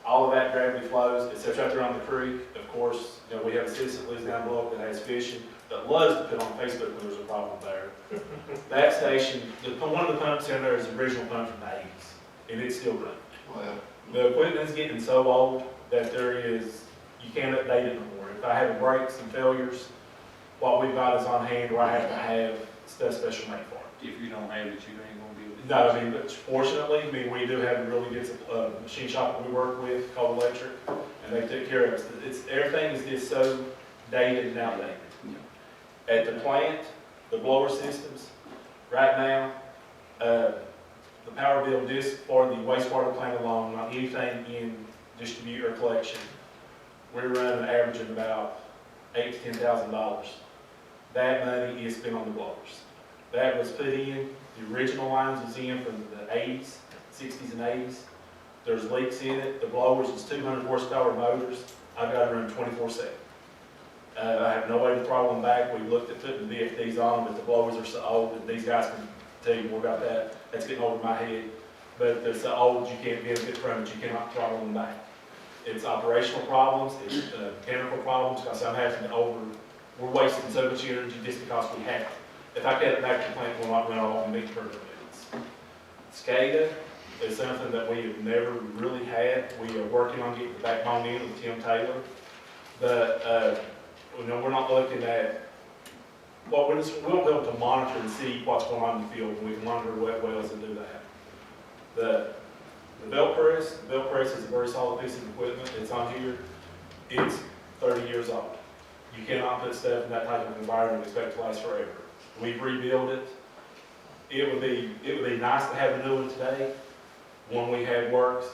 all of that gravity flows, except right there on the creek. Of course, you know, we have a citizen that lives down below that has fishing, that loves to put on Facebook when there's a problem there. That station, one of the pumps in there is the original pump from the 80s, and it's still running. Wow. The equipment's getting so old that you can't update it no more. If I have breaks and failures, what we've got is on hand where I have to have stuff special made for it. If you don't have it, you ain't gonna be able to. No, I mean, but fortunately, I mean, we do have a really good machine shop that we work with called Electric, and they take care of us. Everything is just so dated and outdated. At the plant, the blower systems, right now, the power bill just for the wastewater plant alone, not anything in distribute or collection, we're running an average of about $8,000 to $10,000. That money is spent on the blowers. That was put in, the original lines was in from the 80s, 60s and 80s. There's leaks in it. The blowers is 200 horsepower motors. I've got to run 24/7. I have no way to throttle them back. We looked at putting the VFDs on them, but the blowers are so old that these guys can tell you more about that. That's getting over my head. But they're so old you can't benefit from it. You cannot throttle them back. It's operational problems. It's mechanical problems because I'm having to we're wasting so much energy just because we have it. If I cut it back to the plant, we'll not run off and meet the permit limits. SCADA is something that we have never really had. We are working on getting the backbone in with Tim Taylor. But, you know, we're not looking at, well, we won't be able to monitor and see what's going on in the field. We can monitor wet wells and do that. The belt press is a very solid piece of equipment. It's on here. It's 30 years old. You cannot put stuff in that type of environment and expect it to last forever. We've rebuilt it. It would be nice to have a new one today. One we have works.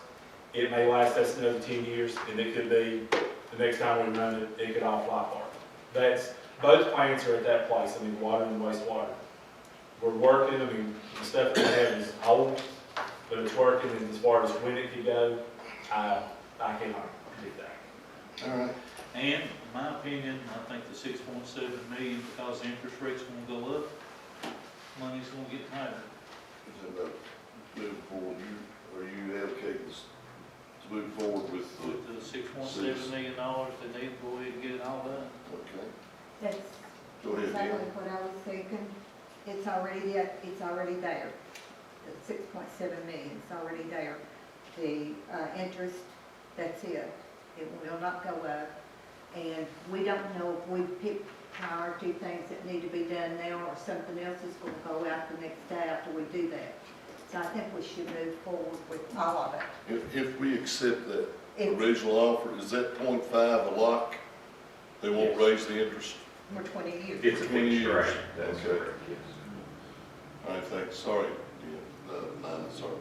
It may last us another 10 years, and it could be the next time we run it, it could all fly apart. Both plants are at that place. I mean, water and wastewater. We're working. I mean, the stuff that we have is old, but it's working. And as far as when it could go, I cannot predict that. All right. And in my opinion, I think the 6.7 million, because the interest rate's gonna go up, money's gonna get tighter. Is about moving forward, are you advocating to move forward with With the $6.7 million, they need to go ahead and get it all done. Okay, That's go ahead, exactly Jim. what I was thinking. It's already there. The 6.7 million is already there. The interest, that's it. It will not go up. And we don't know if we pick priority things that need to be done now or something else is going to go out the next day after we do that. So I think we should move forward with all of it. If we accept that If- original offer, is that 0.5 a lock? They won't Yes. raise the interest? For 20 years. It's a 20 fixed years. rate, that's Okay. correct, yes. All right, thanks. Sorry. Sorry.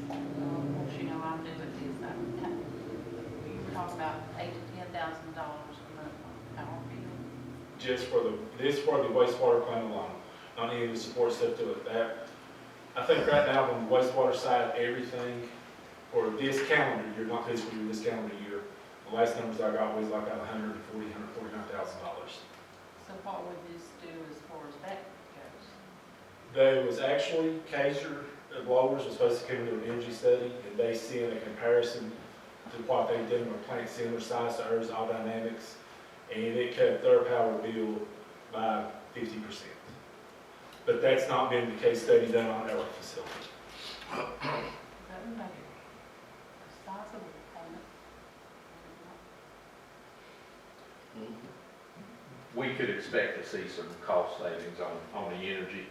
What you know I'm doing is, we were talking about $8,000 to $10,000 a month on power bill. Just for the wastewater plant alone, not any of the support stuff to it. I think right now on the wastewater side, everything for this calendar year, not this year, this calendar year, the last numbers I got was like $149,000. So what would this do as far as that goes? There was actually Kaiser Blowers was supposed to come into an energy study, and they sent a comparison to what they did in a plant similar size to ours, all dynamics, and it cut their power bill by 50%. But that's not been the case study done on our facility. That would make it a sizable payment. We could expect to see some cost savings on the energy.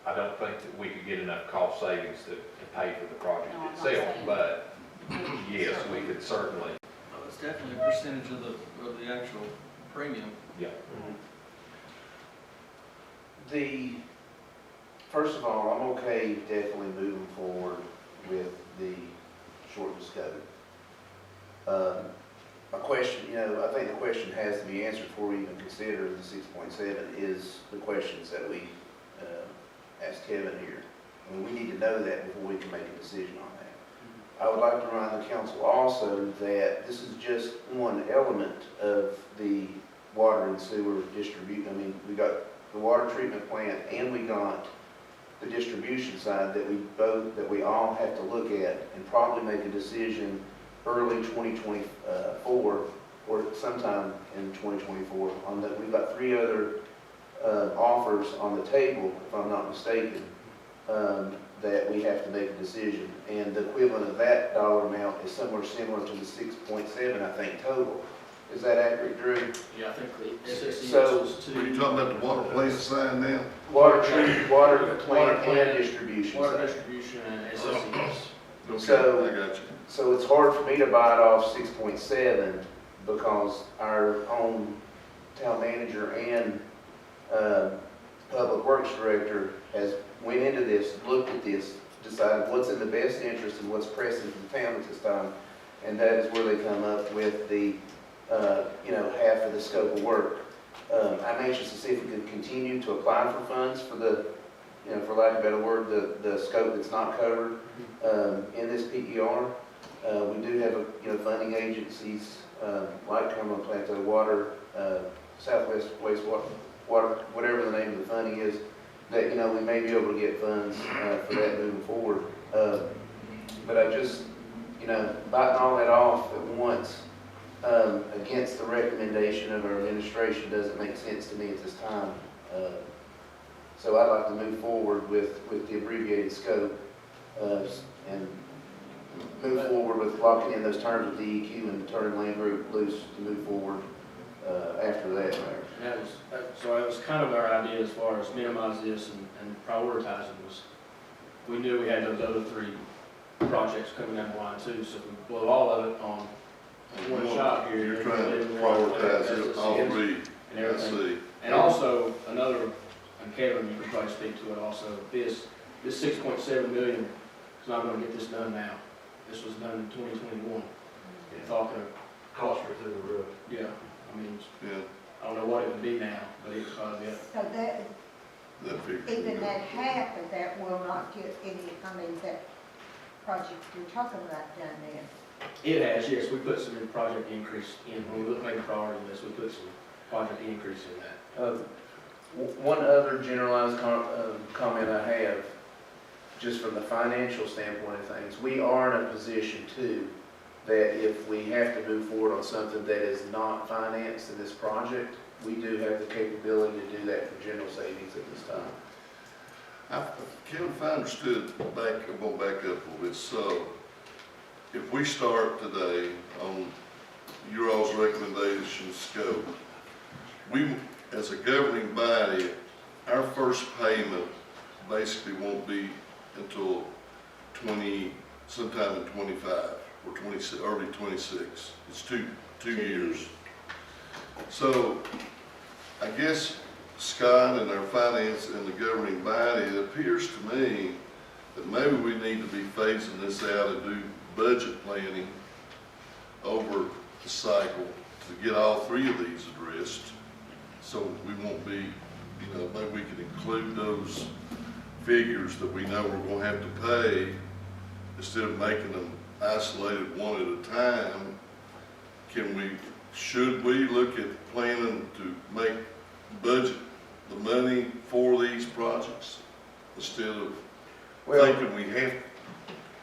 I don't think that we could get enough cost savings to pay for the project No, I'm not itself, saying- but yes, we could certainly. It's definitely a percentage of the actual premium. Yeah. First of all, I'm okay definitely moving forward with the shortened scope. A question, I think the question has to be answered before we even consider the 6.7 is the questions that we asked Kevin here. I mean, we need to know that before we can make a decision on that. I would like to remind the council also that this is just one element of the water and sewer distribution. I mean, we got the water treatment plant and we got the distribution side that we all have to look at and probably make a decision early 2024, or sometime in 2024. On that, we've got 3 other offers on the table, if I'm not mistaken, that we have to make a decision. And the equivalent of that dollar amount is somewhere similar to the 6.7, I think, total. Is that accurate, Drew? Yeah, I think the SSC So- is Were you to talking about the water place sign now? Water plant and distribution. water side. distribution and SSCs. Okay, So- I got you. So it's hard for me to buy it off 6.7 because our own town manager and public works director has went into this, looked at this, decided what's in the best interest and what's pressing for the town at this time. And that is where they come up with the, half of the scope of work. I'm anxious to see if we can continue to apply for funds for the, for lack of a better word, the scope that's not covered in this PER. We do have, funding agencies like Cumberland Plateau Water, Southwest Wastewater, whatever the name of the funding is, that, we may be able to get funds for that moving forward. But I just, biting all that off at once against the recommendation of our administration doesn't make sense to me at this time. So I'd like to move forward with the abbreviated scope and move forward with locking in those terms with DEQ and turning Land Group loose to move forward after that, Mayor. That was kind of our idea as far as minimize this and prioritizing was, we knew we had those other 3 projects coming down the line too, so if we blow all of it on one shot here. You're then trying to we want prioritize it, SSCs all 3. And I everything. see. And also, another, and Kevin, you can probably speak to it also, this 6.7 million is not gonna get this done now. This was done in 2021. It's all gonna Cost her through the roof. yeah, I mean, Yeah, I don't know what it would be now, but it's probably, So that, that figure. even that half of that will not get any, that project you're talking about done then. it has, yes, we put some project increase in, when we look at the priority list, we put some project increase in that. One other generalized comment I have, just from the financial standpoint of things, we are in a position too, that if we have to move forward on something that is not financed in this project, we do have the capability to do that for general savings at this time. Kevin, if I understood, going back up a little bit, so if we start today on your all's recommendation scope, we, as a governing body, our first payment basically won't be until sometime in 25 or 26, early 26. It's two years. So I guess Scott and our finance and the governing body, it appears to me that maybe we need to be phasing this out and do budget planning over the cycle to get all 3 of these addressed. So we won't be, maybe we can include those figures that we know we're gonna have to pay instead of making them isolated one at a time. Should we look at planning to make budget the money for these projects instead of thinking we have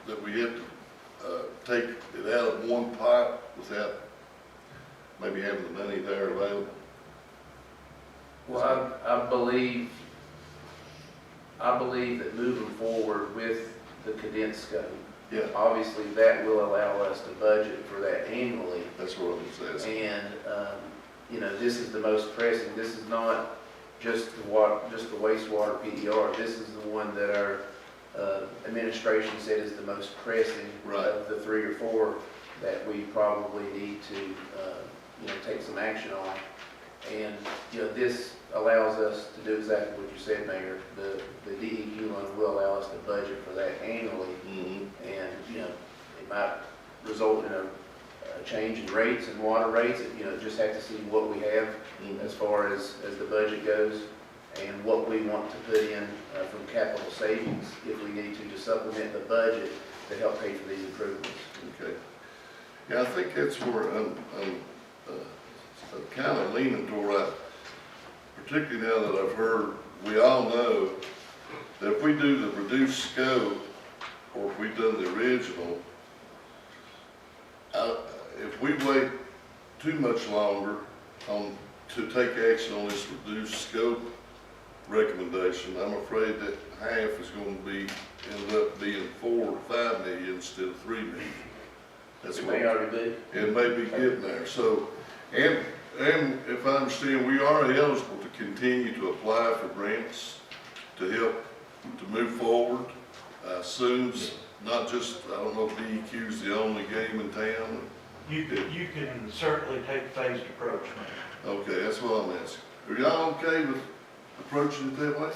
to take it out of one pot without maybe having the money there available? Well, I believe that moving forward with the condensed scope, Yeah, obviously that will allow us to budget for that annually. that's what I was asking. And, this is the most pressing. This is not just the wastewater PER. This is the one that our administration said is the most pressing Right. of the 3 or 4 that we probably need to, take some action on. And, this allows us to do exactly what you said, Mayor. The DEQ loan will allow us to budget for that annually. Mhm. And, it might result in a change in rates and water rates. Just have to see what we have as far as the budget goes and what we want to put in from capital savings if we need to supplement the budget to help pay for these improvements. Okay. Yeah, I think that's where I'm kind of leaning toward, particularly now that I've heard, we all know that if we do the reduced scope, or if we've done the original, If we wait too much longer to take action on this reduced scope recommendation, I'm afraid that half is going to end up being 4 or 5 million instead of 3 million. That's It what may already be. it may be getting there. So, and if I understand, we are eligible to continue to apply for grants to help to move forward. Soon, not just, I don't know if DEQ is the only game in town. You can certainly take a phased approach, man. Okay, that's what I'm asking. Are y'all okay with approaching it that way?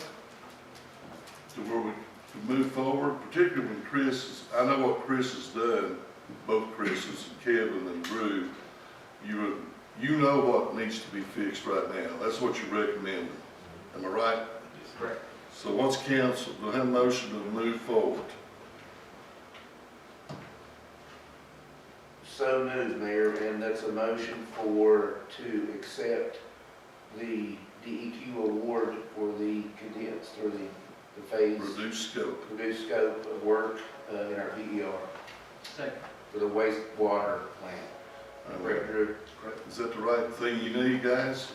To where we can move forward, particularly when I know what Chris has done, both Chris's and Kevin and Drew. You know what needs to be fixed right now. That's what you're recommending. Am I right? That's correct. So what's council, do I have a motion to move forward? So moved, Mayor, and that's a motion to accept the DEQ award for the condensed or the phase. Reduced scope. Reduced scope of work in our PER Second. for the wastewater plant. Correct, Drew? Is that the right thing you need, guys?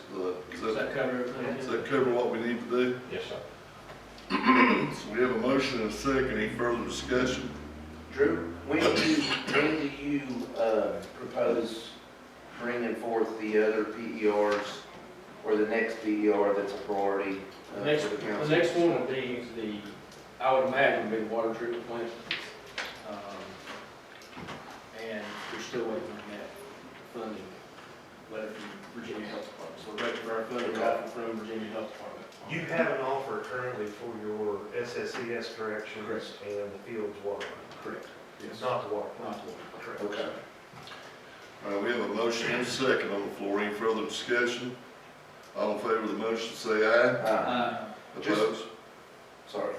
Does that cover everything? Does that cover what we need to do? Yes, sir. So we have a motion and a second. Any further discussion? Drew, when do you propose bringing forth the other PERs or the next PER that's a priority for the council? The next one will be I would imagine, would be the water treatment plant. And we're still waiting on that funding letter from Virginia Health Department. So we're waiting for our funding offer from Virginia Health Department. You have an offer currently for your SSCS corrections and the Fields water. Correct. Yes. Not the water. Not the water. Correct. Okay. All right, we have a motion and a second on the floor. Any further discussion? All in favor of the motion, say aye. Opposed? Sorry,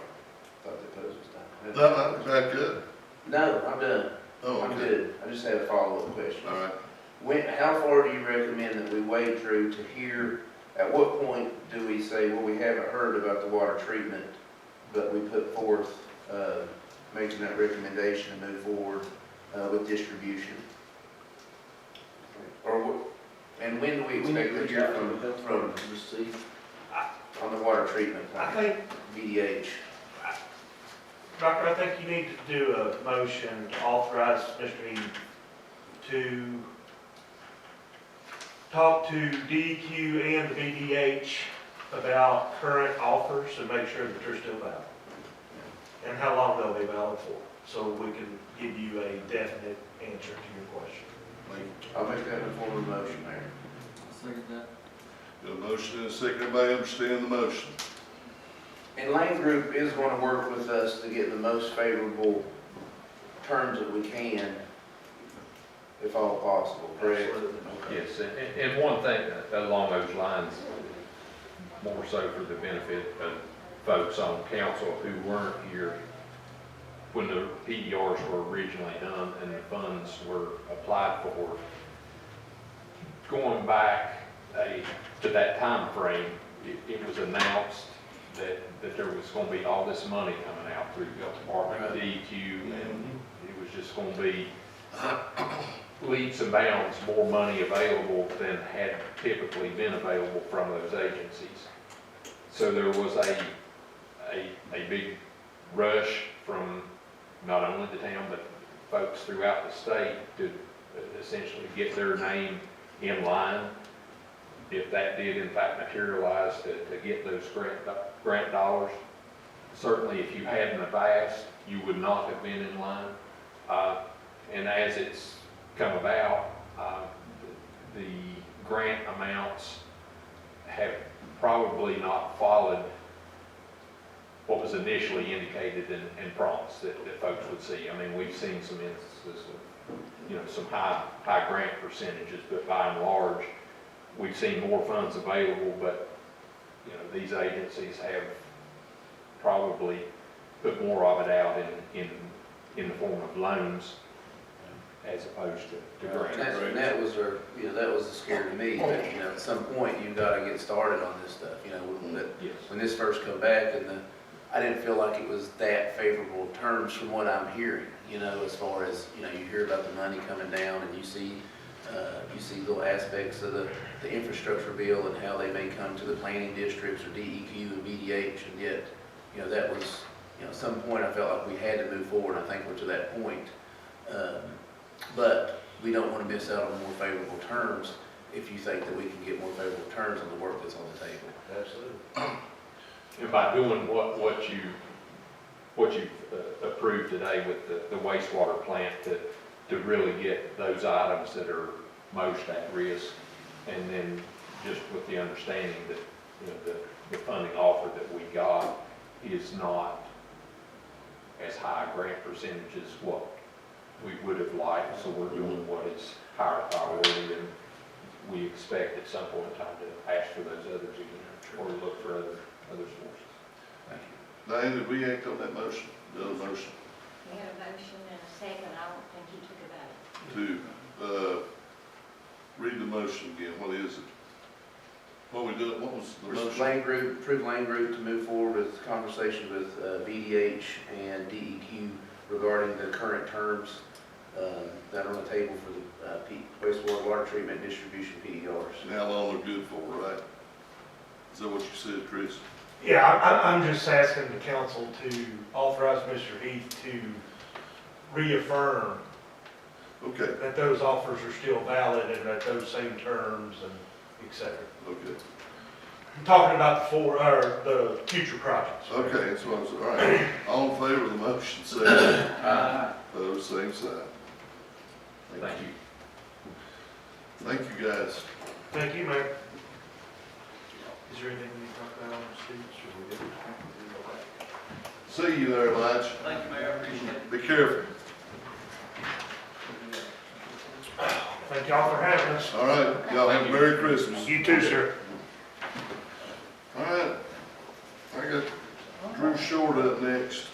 thought the pose was done. No, back up. No, I'm done. Oh, I'm okay. good. I just had a follow-up question. All right. How far do you recommend that we wait, Drew, to hear, at what point do we say, well, we haven't heard about the water treatment, but we put forth, making that recommendation to move forward, with distribution? And when do we expect to hear from Receive. on the water treatment I plant, think, VDH? Doctor, I think you need to do a motion to authorize Mr. Eden to talk to DEQ and the VDH about current offers and make sure that they're still valid. And how long they'll be valid for, so we can give you a definite answer to your question. I'll make that in the form of a motion, Mayor. I'll second that. Got a motion and a second. Everybody understand the motion? And Lane Group is going to work with us to get the most favorable terms that we can, if all possible, correct? Absolutely. Yes, and one thing along those lines, more so for the benefit of folks on council who weren't here when the PERs were originally done and the funds were applied for, going back to that time frame, it was announced that there was going to be all this money coming out through the health department, DEQ, and it was just going to be leaps and bounds more money available than had typically been available from those agencies. So there was a big rush from not only the town, but folks throughout the state to essentially get their name in line. If that did in fact materialize to get those grant dollars, certainly if you hadn't have asked, you would not have been in line. And as it's come about, the grant amounts have probably not followed what was initially indicated and promised that folks would see. I mean, we've seen some instances of, some high grant percentages, but by and large, we've seen more funds available, but, these agencies have probably put more of it out in the form of loans as opposed to grants. And that was that was the scare to me, that, at some point, you've got to get started on this stuff, Yes. when this first come back, and I didn't feel like it was that favorable terms from what I'm hearing, you know, as far as, you know, you hear about the money coming down and you see little aspects of the infrastructure bill and how they may come to the planning districts or DEQ and VDH, and yet, you know, that was, you know, at some point I felt like we had to move forward, and I think we're to that point. But we don't want to miss out on more favorable terms if you think that we can get more favorable terms on the work that's on the table. Absolutely. And by doing what you approved today with the wastewater plant to really get those items that are most at risk, and then just with the understanding that, you know, the funding offer that we got is not as high a grant percentage as what we would have liked, so we're doing what is higher priority, and we expect at some point in time to ask for those others again, or look for other sources. Thank you. Diane, did we act on that motion, the other motion? We had a motion and a second, I don't think you took a vote. To, read the motion again, what is it? What we did, what was the motion? Lane Group, approved Lane Group to move forward with conversations with VDH and DEQ regarding the current terms that are on the table for the wastewater, water treatment, and distribution PDRs. And how long they're good for, right? Is that what you said, Chris? Yeah, I'm just asking the council to authorize Mr. Heath to reaffirm Okay, that those offers are still valid and at those same terms and et cetera. okay. I'm talking about the future projects. Okay, that's what I was, all right. All in favor of the motion, say aye. Opposed, same sign. Thank you. Thank you, guys. Thank you, Mayor. Is there anything we need to talk about on the streets or we good? See you there, Lige. Thank you, Mayor, I appreciate it. Be careful. Thank y'all for having us. All right, y'all have a Merry Christmas. You too, sir. All right, I got Drew Short up next.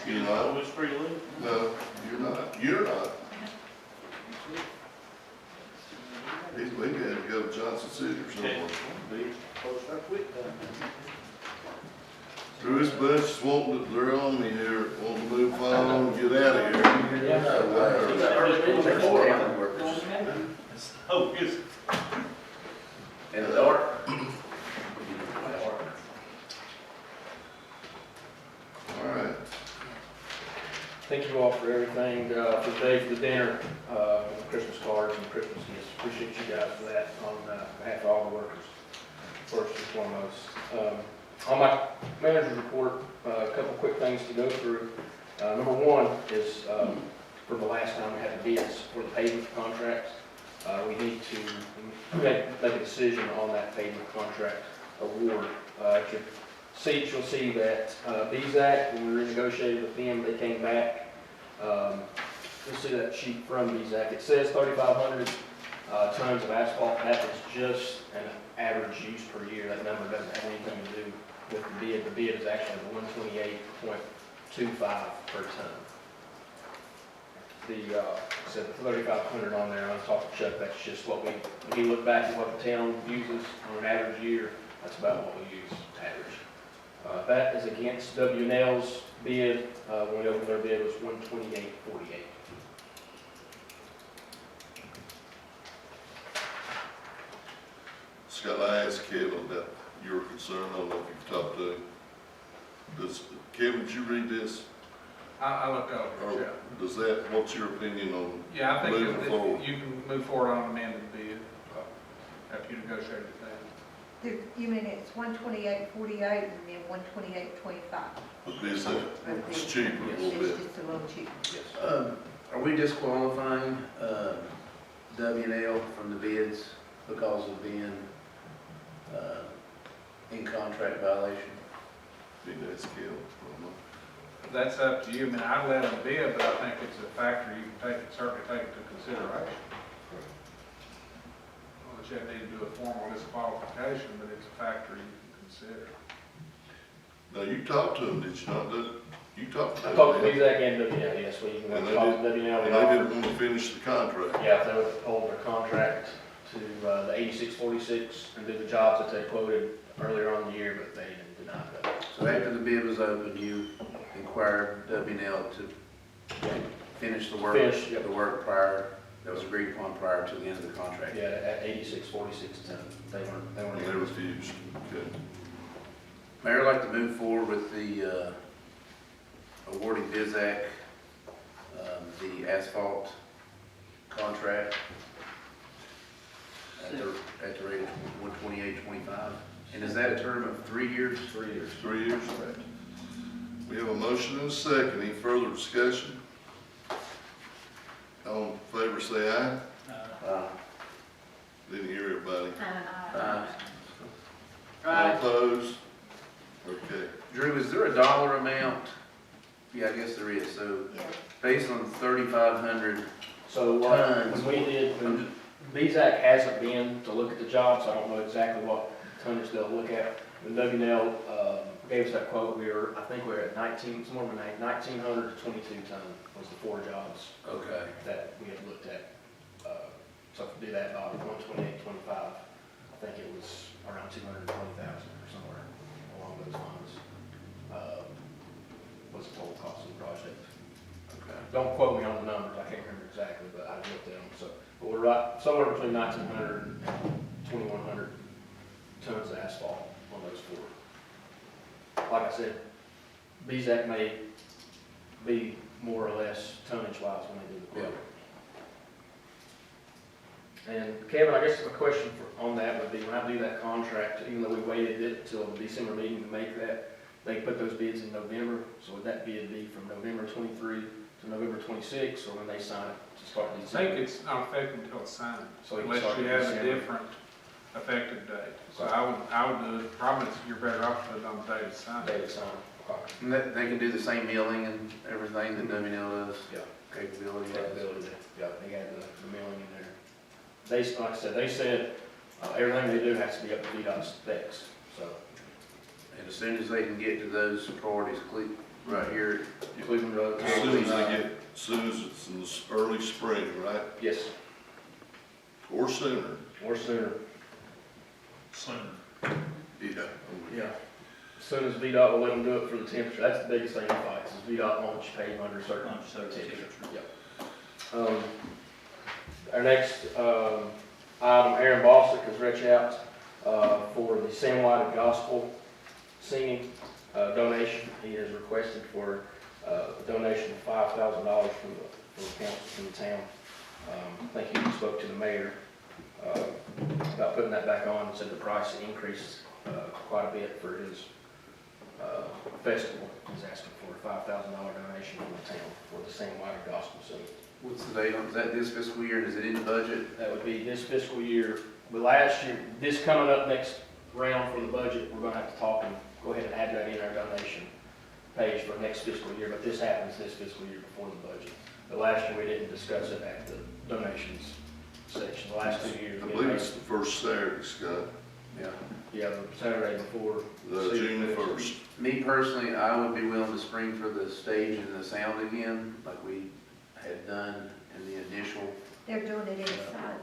You know, Which free to leave? no, you're not, you're not. He's, we had to go to Johnson City or somewhere. Drew, this bunch wanting to, they're on me here, wanting to move on, get out of here. Oh, yes. In the dark? All right. Thank you all for everything, for the day, for the dinner, Christmas cards and Christmas gifts. Appreciate you guys for that on behalf of all the workers, first and foremost. On my manager's report, a couple quick things to go through. Number one is, from the last time we had the bids for the pavement contracts, we need to make a decision on that pavement contract award. At your seats, you'll see that BZAC, when we renegotiated with them, they came back. You'll see that sheet from BZAC. It says 3,500 tons of asphalt. That is just an average use per year. That number doesn't have anything to do with the bid. The bid is actually 128.25 per ton. Said the 3,500 on there, I was talking to Chuck, that's just what when you look back at what the town uses on an average year, that's about what we use average. That is against W&L's bid, when we opened their bid, it was 128.48. Scott, I asked Kevin about your concern, I don't know if you've talked to him. Kevin, did you read this? I looked over Or it, yeah. does that, what's your opinion on Yeah, I think moving forward? you can move forward on amended bid after you negotiate it down. You mean it's 128.48 and then 128.25? Is that, it's cheaper a little bit. It's just a little cheaper. Are we disqualifying W&L from the bids because of being in contract violation? Be nice, Kevin, I don't know. That's up to you. I mean, I'd let them bid, but I think it's a factor you can certainly take into consideration. Well, you need to do a formal disqualification, but it's a factor you can consider. Now, you talked to them, did you not, you talked to them? I talked to BZAC and W&L, yes, we can And they talk to W&L. And they didn't want to finish the contract. Yeah, if they would hold their contract to the 8646 and do the jobs that they quoted earlier on in the year, but they did denied that. So after the bid was open, you inquired W&L to finish the work? Finish, yep. The work prior, that was agreed upon prior to the end of the contract? Yeah, at 8646 ton. They weren't. And they refused. Okay. Mayor, I'd like to move forward with the awarding Bizac the asphalt contract at the rate of $128.25. And is that a term of 3 years? 3 years. 3 years. We have a motion and a second. Any further discussion? All in favor, say aye. Didn't hear everybody. All opposed? Okay. Drew, is there a dollar amount? Yeah, I guess there is. So based on 3,500 So tons. when we did, when BZAC hasn't been to look at the job, so I don't know exactly what tonnage they'll look at. When W&L gave us that quote, I think we were at 1,900 to 22 ton was the 4 jobs that we had looked at. So if we do that by 128.25, I think it was around 220,000 or somewhere along those lines. Was the total cost of the project. Don't quote me on the numbers, I can't remember exactly, but I looked at them. So, but we're right somewhere between 1,900 and 2,100 tons of asphalt on those 4. Like I said, BZAC may be more or less tonnage-wise when they do the quote. And Kevin, I guess the question on that would be, when I do that contract, even though we waited it till the December meeting to make that, they put those bids in November, so would that bid be from November 23 to November 26, or when they sign it to start I think December? it's not effective until it's signed, So it can unless start you in have a December. different effective date. So I would do it, probably you're better off to put it on the day it's signed. Date signed. Okay. And they can do the same milling and everything that W&L does? Yeah. Capability. Capability, yeah, they got the milling in there. They, like I said, everything they do has to be up to VDOT specs, so. And as soon as they can get to those priorities, right here, Cleveland Road. As soon as it's in the early spring, right? Yes, Or sooner. or sooner. Sooner. Yeah. Yeah. As soon as VDOT will let them do it for the temperature, that's the biggest thing in fights, is VDOT won't let you pave under a certain temperature. Yeah. Our next, item, Aaron Bostic has reached out, for the Sam White Gospel singing, donation. He has requested for, a donation of $5,000 from the council, from the town. I think he spoke to the mayor, about putting that back on, and said the price increased, quite a bit for his, festival. He's asking for a $5,000 donation from the town for the Sam White Gospel singing. what's the date on, is that this fiscal year, and is it in the budget? That would be this fiscal year. But last year, this coming up next round for the budget, we're gonna have to talk and go ahead and add that in our donation page for next fiscal year, but this happens this fiscal year before the budget. The last year, we didn't discuss it at the donations section. The last 2 years. I we believe had- it's the first Saturday, Scott, Yeah, the Saturday before. June 1st. Me personally, I would be willing to spring for the stage and the sound again, like we had done in the initial. They're doing it inside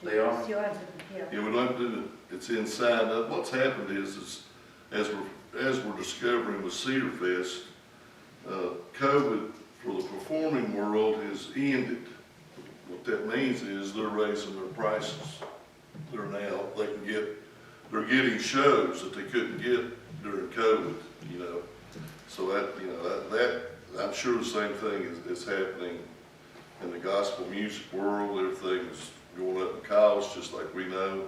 though. They are? Still have to, yeah. Yeah, we don't do it, it's inside. What's happened is as we're discovering with Cedar Fest, COVID for the performing world has ended. What that means is they're raising their prices. They're getting shows that they couldn't get during COVID, you know. So that, I'm sure the same thing is happening in the gospel music world. Everything is going up in cost, just like we know.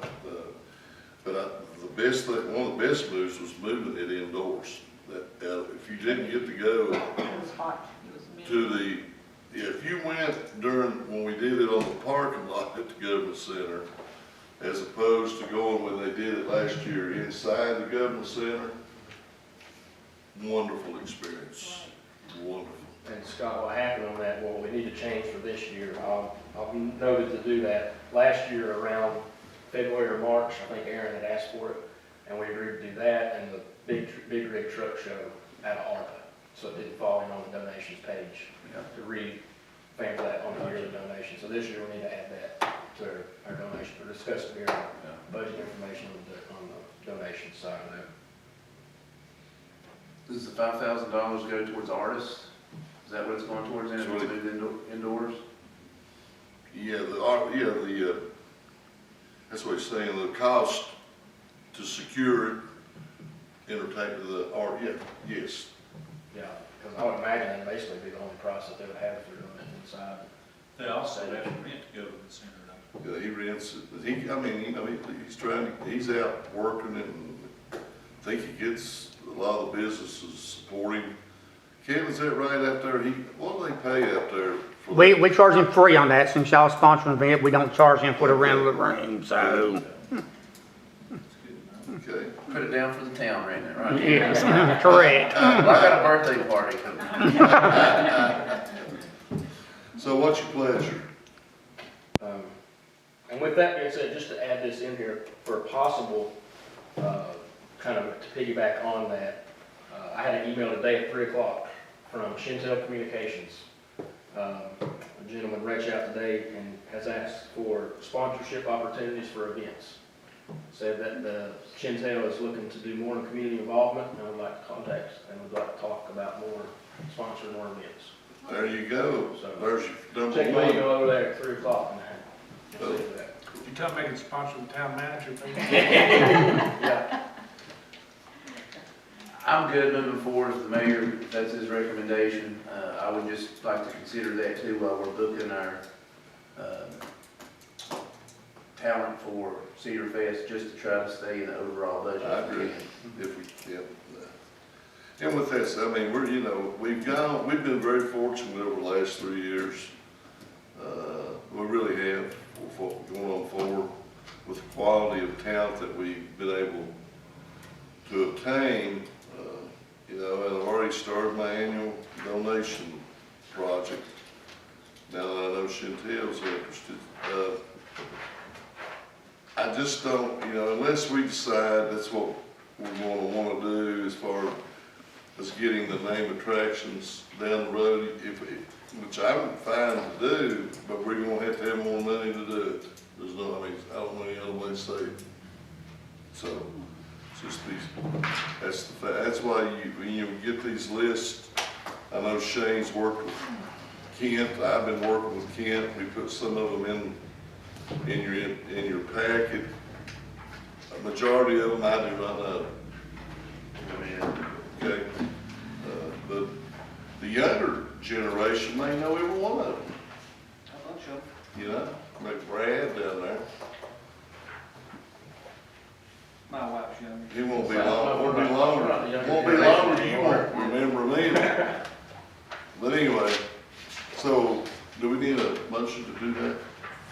But the best thing, one of the best moves was moving it indoors. That if you didn't get to go It was hot. if you went when we did it on the parking lot at the government center, as opposed to going when they did it last year inside the government center, wonderful experience, wonderful. And Scott, what happened on that, well, we need to change for this year. I've noted to do that. Last year around February or March, I think Aaron had asked for it, and we agreed to do that and the big rig truck show out of ARPA. So it didn't fall in on the donations page to revamp that on the yearly donation. So this year we need to add that to our donation, or discuss it here, budget information on the donation side of that. Does the $5,000 go towards artists? Is that what it's going towards, and it's That's what moved indoors? Yeah, that's what he's saying, the cost to secure it, entertain the art, yes. Yeah, because I would imagine that'd basically be the only price that they would have if they're doing it inside. They also have rent to go to the center, don't Yeah, he rents it, I mean, he's out working and I think he gets a lot of the businesses support him. Kevin, is that right out there? What do they pay out there? for that? We charge him free on that, since y'all sponsor an event, we don't charge him for the rental of the room, so. Okay. Put it down for the town, renting it, right? Yes, correct. Well, I got a birthday party coming. So what's your pleasure? And with that being said, just to add this in here for a possible, kind of to piggyback on that, I had an email today at 3 o'clock from Chantel Communications. A gentleman reached out today and has asked for sponsorship opportunities for events. Said that the Chantel is looking to do more in community involvement and would like to contact and would like to talk about more, sponsoring more events. There you go. So, There's your number check my email one. over there at 3 o'clock and see that. You tell me I can sponsor the town manager, please? Yeah. I'm good moving forward as the mayor, if that's his recommendation. I would just like to consider that too while we're booking our, talent for Cedar Fest, just to try to stay in the overall budget. I agree, if we can. And with that, I mean, we've been very fortunate over the last 3 years. We really have, going on forward with the quality of talent that we've been able to obtain. And I've already started my annual donation project. Now that I know Chantel's interested. I just don't, unless we decide that's what we're going to want to do as far as getting the name attractions down the road, which I'm fine to do, but we're going to have more money to do it. There's no, I don't know any other way to say it. So, it's just that's the fact. That's why when you get these lists, I know Shane's worked with Kent, I've been working with Kent, we put some of them in your packet. A majority of them I do not know. Okay, but the younger generation may know every one of them. How much of Like Brad down there. my wife's younger? He won't be long. Won't be longer. You won't remember me. But anyway, so do we need a motion to do that?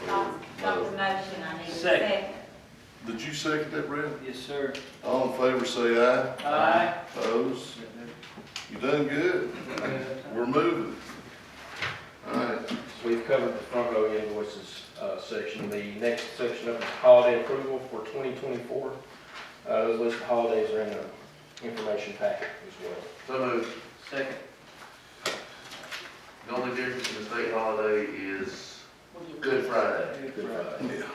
Not the motion, I need a Second. second. Did you second that, Brad? Yes, sir. All in favor, say aye. Aye. Opposed? You done good. We're moving. All right. We've covered the front row invoices section. The next section up is holiday approval for 2024. Those list of holidays are in the information packet as well. So moved. Second. The only difference in the state holiday is Good Friday. Good Friday. Yeah.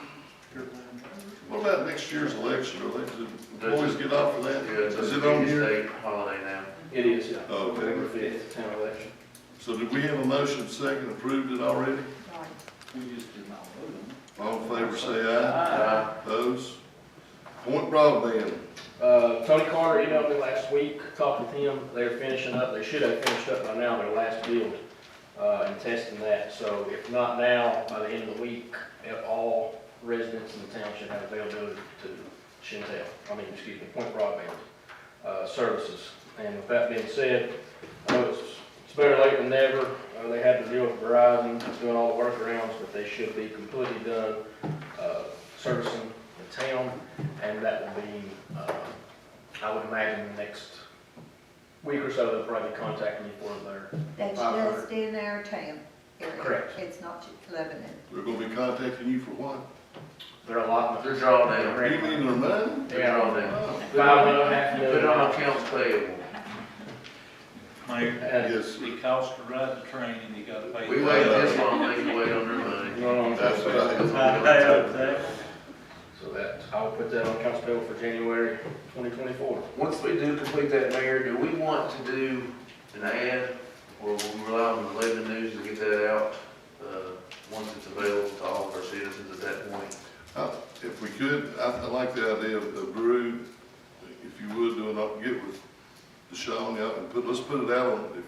What about next year's election? Are they, do boys get off of that? Yeah, Is it on here? State holiday now. It is, yeah. Oh, okay. November 5th, town election. So did we have a motion second approved it already? We just did not vote on it. All in favor, say aye. Opposed? Point broadband. Tony Carter emailed me last week, talked with him. They're finishing up, they should have finished up by now, their last build, and testing that. So if not now, by the end of the week, all residents in the town should have availability to Point Broadband services. And with that being said, I know it's better late than never. They had to deal with Verizon, doing all the workarounds, but they should be completely done servicing the town, and that will be, I would imagine, the next week or so, they'll probably be contacting me for their That's 500. just in our town area. Correct. It's not Lebanon. They're gonna be contacting you for what? They're a lot. They're drawing down. You mean their money? They're drawing down. Oh. 5.5 Put it million. on accounts payable. Mayor, Yes. it costs to ride the train and you gotta pay. We waited this long, they can wait on their money. No, That's right. I know that. So So that, I will put that on accounts payable for January 2024. Once we do complete that, Mayor, do we want to do an ad, or will we rely on the Lebanon News to get that out, once it's available to all of our citizens at that point? If we could, I like the idea of Drew, if you would, get with Deshaun, yeah, and let's put it out on, if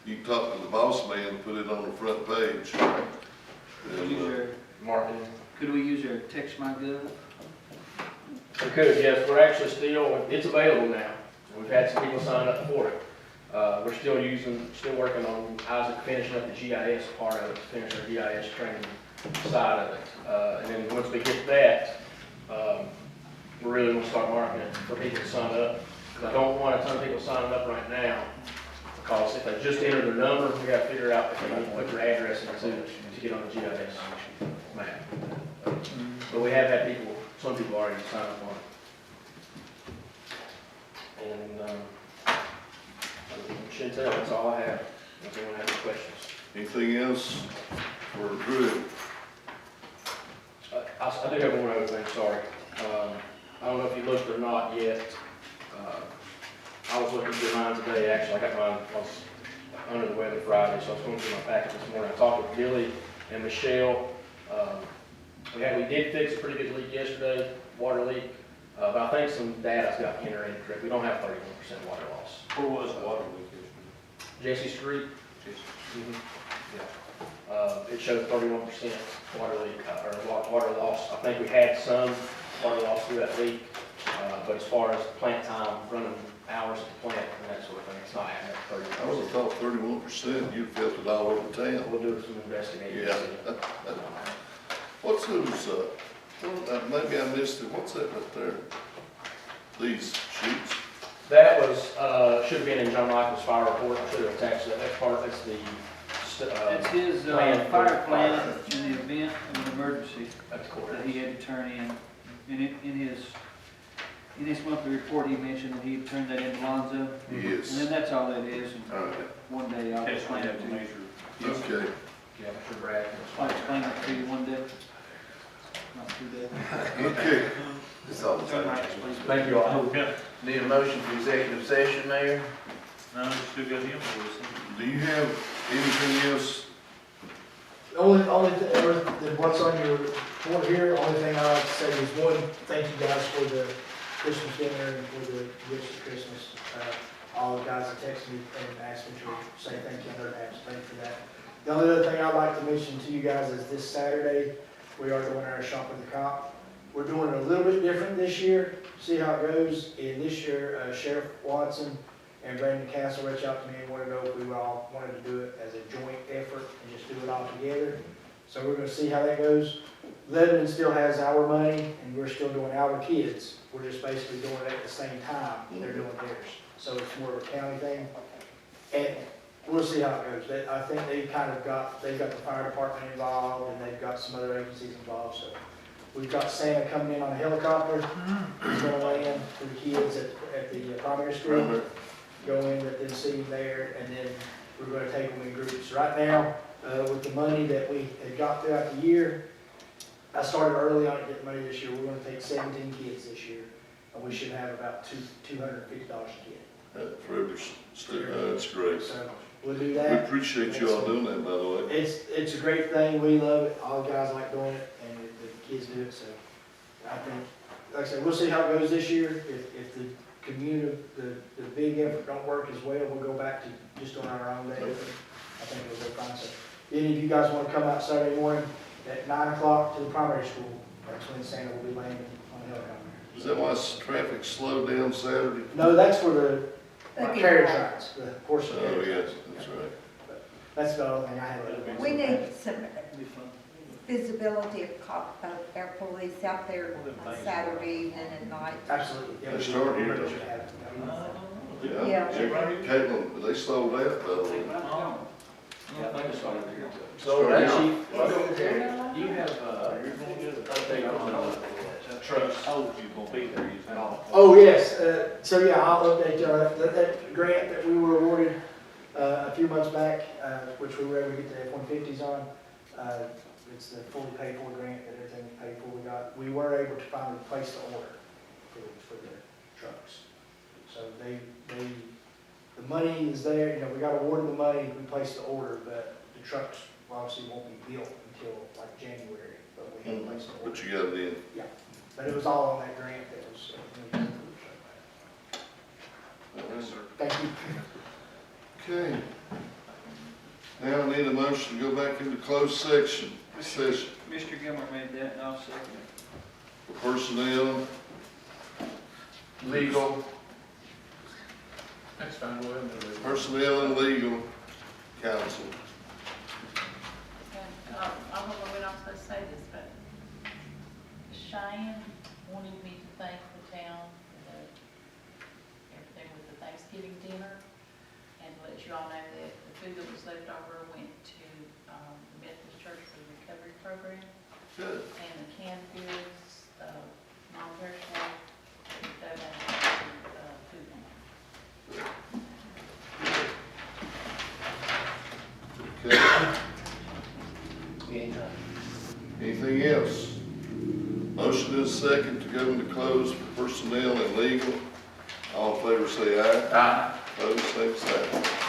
you can talk to the boss man and put it on the front page. Could we use your, Marketing. could we use your text my gov? We could, yes, we're actually still, it's available now. We've had some people sign up for it. We're still working on Isaac finishing up the GIS part of it, to finish our GIS training side of it. And then once we get that, we really want to start marketing it for people to sign up. Because I don't want a ton of people signing up right now, because if they just enter their number, we got to figure out if they need to put their address in to get on the GIS map. But we have had people, some people already sign up on it. And, Chantel, that's all I have. If anyone has any questions. Anything else for Drew? I do have one other thing, sorry. I don't know if you looked or not yet. I was looking through mine today, actually. I got mine, I was under the weather Friday, so I was going through my packet this morning. I talked with Billy and Michelle. We did fix a pretty good leak yesterday, water leak. But I think some data's got entered incorrect. We don't have 31% water loss. Where was the water leak? Jesse Street. Yeah. It showed 31% water leak, or water loss. I think we had some water loss through that leak, but as far as plant time, running hours at the plant and that sort of thing, it's not having that 31%. I would have thought 31%, you'd felt it all over town. We'll do some investigating. Yeah. What's those, maybe I missed it, what's that right there? These sheets? That was, should have been in John Michael's fire report. I should have attached that. That's the, It's his plan for fire plan fire. in the event of an emergency That's correct. that he had to turn in. In his monthly report, he mentioned that he had turned that in to Lonzo. Yes. And then that's all that is. And All right, one day I'll Catch explain me it up to to you. measure. okay. Yeah, I'm sure Brad can I'll explain. explain it to you one day. Not too bad. Okay. It's all the same. Thank you all. Yeah, Need a motion for executive session, Mayor? no, we still got the invoice. Do you have anything else? Only what's on your report here, only thing I like to say is one, thank you guys for the Christmas dinner and for the gifts for Christmas. All the guys that texted me and asked me to say thank you, and they're thank you for that. The only other thing I'd like to mention to you guys is this Saturday, we are doing our Shop with the Cop. We're doing it a little bit different this year, see how it goes. And this year, Sheriff Watson and Brandon Castle reached out to me and wanted to know if we all wanted to do it as a joint effort and just do it all together. So we're gonna see how that goes. Lebanon still has our money and we're still doing our kids. We're just basically doing it at the same time they're doing theirs. So it's more of a county thing. And we'll see how it goes. I think they've got the fire department involved and they've got some other agencies involved, so. We've got Santa coming in on a helicopter. He's gonna land for the kids at the primary school. Go in, let them see him there, and then we're gonna take them in groups. Right now, with the money that we had got throughout the year, I started early on getting money this year. We're gonna take 17 kids this year, and we should have about $250 a kid. That's great. So we'll do We that. appreciate you all doing that, by the way. It's a great thing. We love it. All the guys like doing it, and the kids do it, so I think, like I said, we'll see how it goes this year. If the community, the big effort don't work as well, we'll go back to just on our own day. I think it'll go fine. So any of you guys want to come out Saturday morning at 9 o'clock to the primary school, that's when Santa will be landing on the helicopter. Is that why traffic slowed down Saturday? No, that's for the carriage rides, the horse and Oh, carriage yes, rides. that's right. That's the only thing I have. We need some It'll be fun. visibility of our police out there on Saturday evening and night. Absolutely. Yeah, They we start here, should don't have it. Yeah. Caitlin, they slowed that, by the way. Yeah, I think it's fine here. So, Start that's here. Chief, you have, update on Trucks told you gonna be there, you know. Oh, yes, so yeah, I'll update you on that grant that we were awarded a few months back, which we were able to get the F-150s on. it's the fully paid for grant that everything was paid for. We were able to finally place the order for the trucks. So the money is there, you know, we got awarded the money, we placed the order, but the trucks obviously won't be built until like January, but we have placed the order. But you got it in. Yeah, but it was all on that grant that was. Thank you. Okay. Now I need a motion to go back into closed session. Mr. Gilmer made that, and I'll second it. For personnel, Legal, That's fine, we'll have to do it. personnel and legal counsel. And I don't know when I'm supposed to say this, but Cheyenne wanted me to thank the town for everything with the Thanksgiving dinner, and to let you all know that the food that was left over went to the Methodist Church for the recovery program. Good. And the canned goods, non-perishable, donated to food bank. Okay. anytime. Anything else? Motion is second to go into closed for personnel and legal. All in favor say aye. Aye. Opposed, same sign.